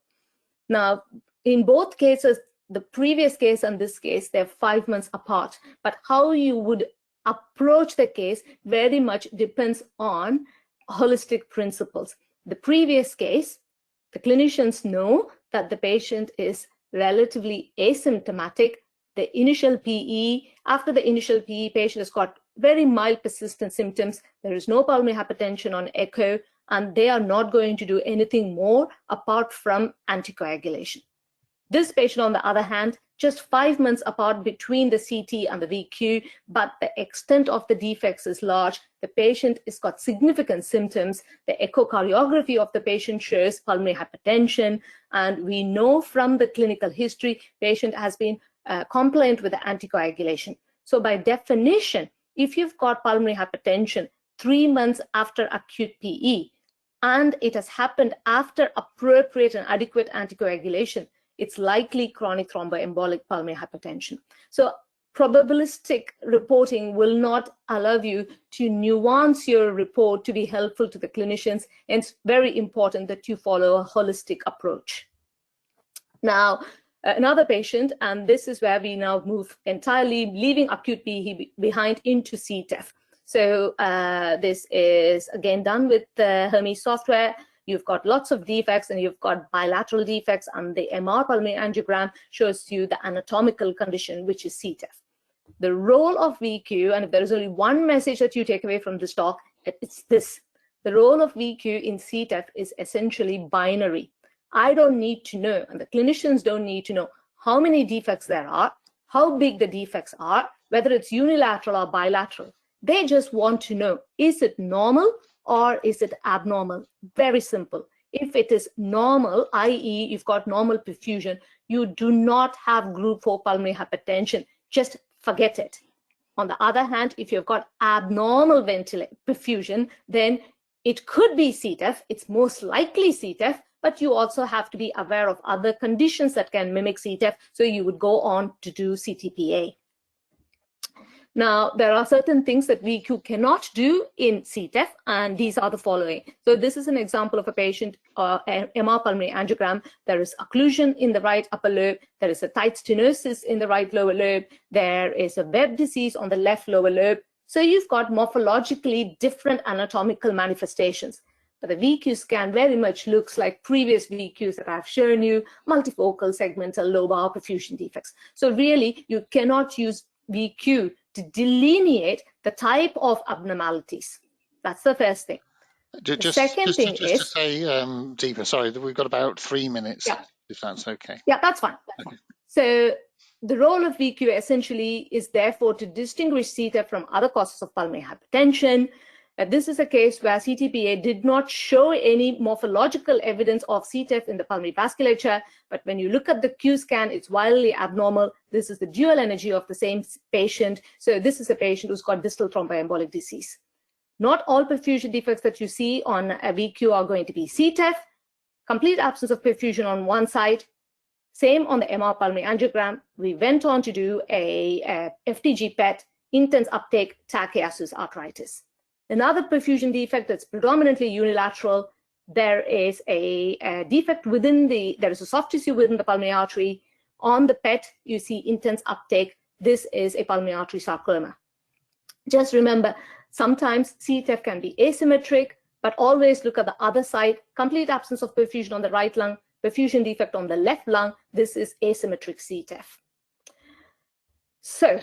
Now, in both cases, the previous case and this case, they're 5 months apart, but how you would approach the case very much depends on holistic principles. The previous case, the clinicians know that the patient is relatively asymptomatic. The initial PE, after the initial PE, patient has got very mild persistent symptoms. There is no pulmonary hypertension on echo, and they are not going to do anything more apart from anticoagulation. This patient, on the other hand, just 5 months apart between the CT and the VQ, but the extent of the defects is large. The patient has got significant symptoms. The echocardiography of the patient shows pulmonary hypertension, and we know from the clinical history, patient has been compliant with the anticoagulation. So by definition, if you've got pulmonary hypertension 3 months after acute PE, and it has happened after appropriate and adequate anticoagulation, it's likely chronic thromboembolic pulmonary hypertension. So probabilistic reporting will not allow you to nuance your report to be helpful to the clinicians, and it's very important that you follow a holistic approach. Now, another patient, and this is where we now move entirely, leaving acute PE behind into CTEPH. So this is again done with the Hermes software. You've got lots of defects, and you've got bilateral defects, and the MR pulmonary angiogram shows you the anatomical condition, which is CTEPH. The role of VQ, and if there is only one message that you take away from this talk, it's this. The role of VQ in CTEPH is essentially binary. I don't need to know, and the clinicians don't need to know how many defects there are, how big the defects are, whether it's unilateral or bilateral. They just want to know, is it normal or is it abnormal? Very simple. If it is normal, i.e. you've got normal perfusion, you do not have group 4 pulmonary hypertension. Just forget it. On the other hand, if you've got abnormal perfusion, then it could be CTEPH. It's most likely CTEPH, but you also have to be aware of other conditions that can mimic CTEPH, so you would go on to do CTPA. Now, there are certain things that VQ cannot do in CTEPH, and these are the following. So this is an example of a patient, MR pulmonary angiogram. There is occlusion in the right upper lobe. There is a tight stenosis in the right lower lobe. There is a web disease on the left lower lobe. So you've got morphologically different anatomical manifestations. But the VQ scan very much looks like previous VQs that I've shown you, multifocal, segmental, lobar perfusion defects. So really, you cannot use VQ to delineate the type of abnormalities. That's the first thing. The second thing is to say, Deepa, sorry, we've got about 3 minutes, yeah, if that's okay. Yeah, that's fine. That's fine. So the role of VQ essentially is therefore to distinguish CTEPH from other causes of pulmonary hypertension. This is a case where CTPA did not show any morphological evidence of CTEPH in the pulmonary vasculature, but when you look at the Q scan, it's wildly abnormal. This is the dual energy of the same patient. So this is a patient who's got distal thromboembolic disease. Not all perfusion defects that you see on a VQ are going to be CTEPH. Complete absence of perfusion on one side. Same on the MR pulmonary angiogram. We went on to do a FDG PET, intense uptake tachyarthris arteritis. Another perfusion defect that's predominantly unilateral, there is a defect within there is a soft tissue within the pulmonary artery. On the PET, you see intense uptake. This is a pulmonary artery sarcoma. Just remember, sometimes CTEPH can be asymmetric, but always look at the other side. Complete absence of perfusion on the right lung, perfusion defect on the left lung. This is asymmetric CTEPH. So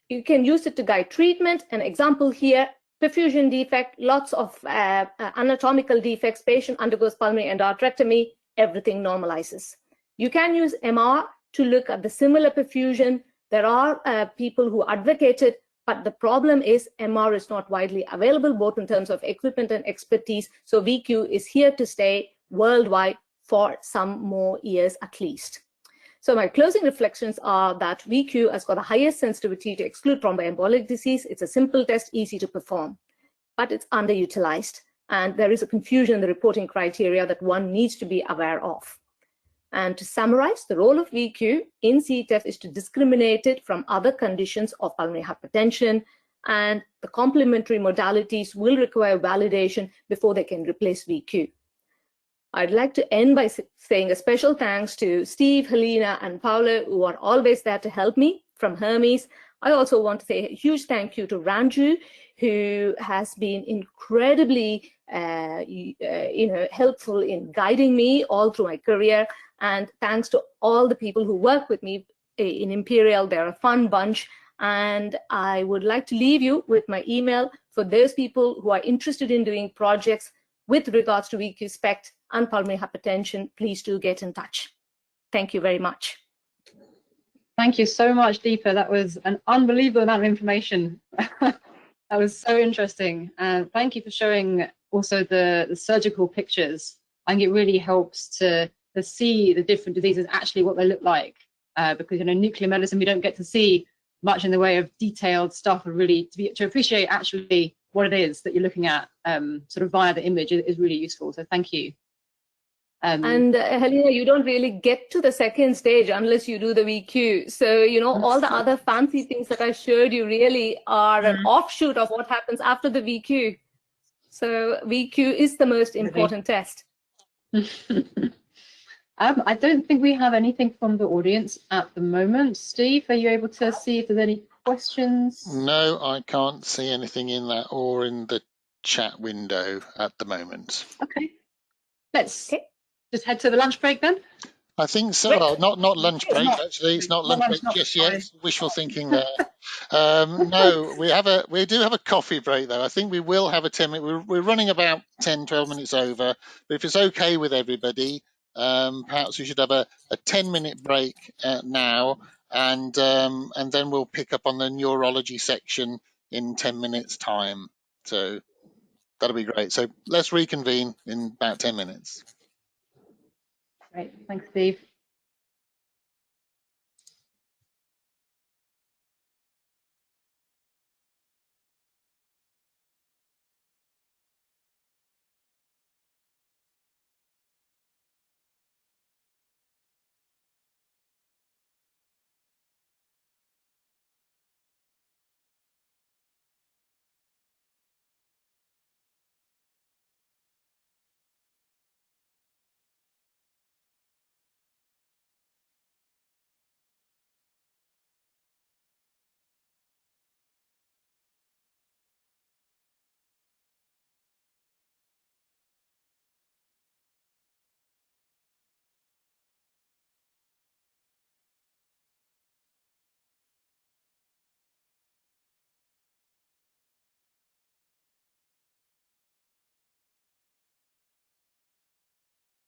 you can use it to guide treatment. An example here, perfusion defect, lots of anatomical defects, patient undergoes pulmonary endarterectomy, everything normalizes. You can use MR to look at the similar perfusion. There are people who advocate it, but the problem is MR is not widely available, both in terms of equipment and expertise. So VQ is here to stay worldwide for some more years at least. So my closing reflections are that VQ has got the highest sensitivity to exclude thromboembolic disease. It's a simple test, easy to perform, but it's underutilized. And there is a confusion in the reporting criteria that one needs to be aware of. And to summarize, the role of VQ in CTEPH is to discriminate it from other conditions of pulmonary hypertension, and the complementary modalities will require validation before they can replace VQ. I'd like to end by saying a special thanks to Steve, Helena, and Paula, who are always there to help me from Hermes. I also want to say a huge thank you to Ranju, who has been incredibly helpful in guiding me all through my career. And thanks to all the people who work with me in Imperial. They're a fun bunch. And I would like to leave you with my email for those people who are interested in doing projects with regards to VQ SPECT and pulmonary hypertension. Please do get in touch. Thank you very much. Thank you so much, Deepa. That was an unbelievable amount of information. That was so interesting. And thank you for showing also the surgical pictures. I think it really helps to see the different diseases, actually what they look like. Because in nuclear medicine, we don't get to see much in the way of detailed stuff, and really to appreciate actually what it is that you're looking at sort of via the image is really useful. So thank you. And Helena, you don't really get to the second stage unless you do the VQ. So, all the other fancy things that I showed you really are an offshoot of what happens after the VQ. So VQ is the most important test. I don't think we have anything from the audience at the moment. Steve, are you able to see if there's any questions? No, I can't see anything in that or in the chat window at the moment. Okay. Let's just head to the lunch break then. I think so. Well, not lunch break, actually. It's not lunch break just yet. Wishful thinking there. No, we do have a coffee break, though. I think we will have a 10-minute. We're running about 10, 12 minutes over. But if it's okay with everybody, perhaps we should have a 10-minute break now, and then we'll pick up on the neurology section in 10 minutes' time. So that'll be great. So let's reconvene in about 10 minutes. Great. Thanks, Steve.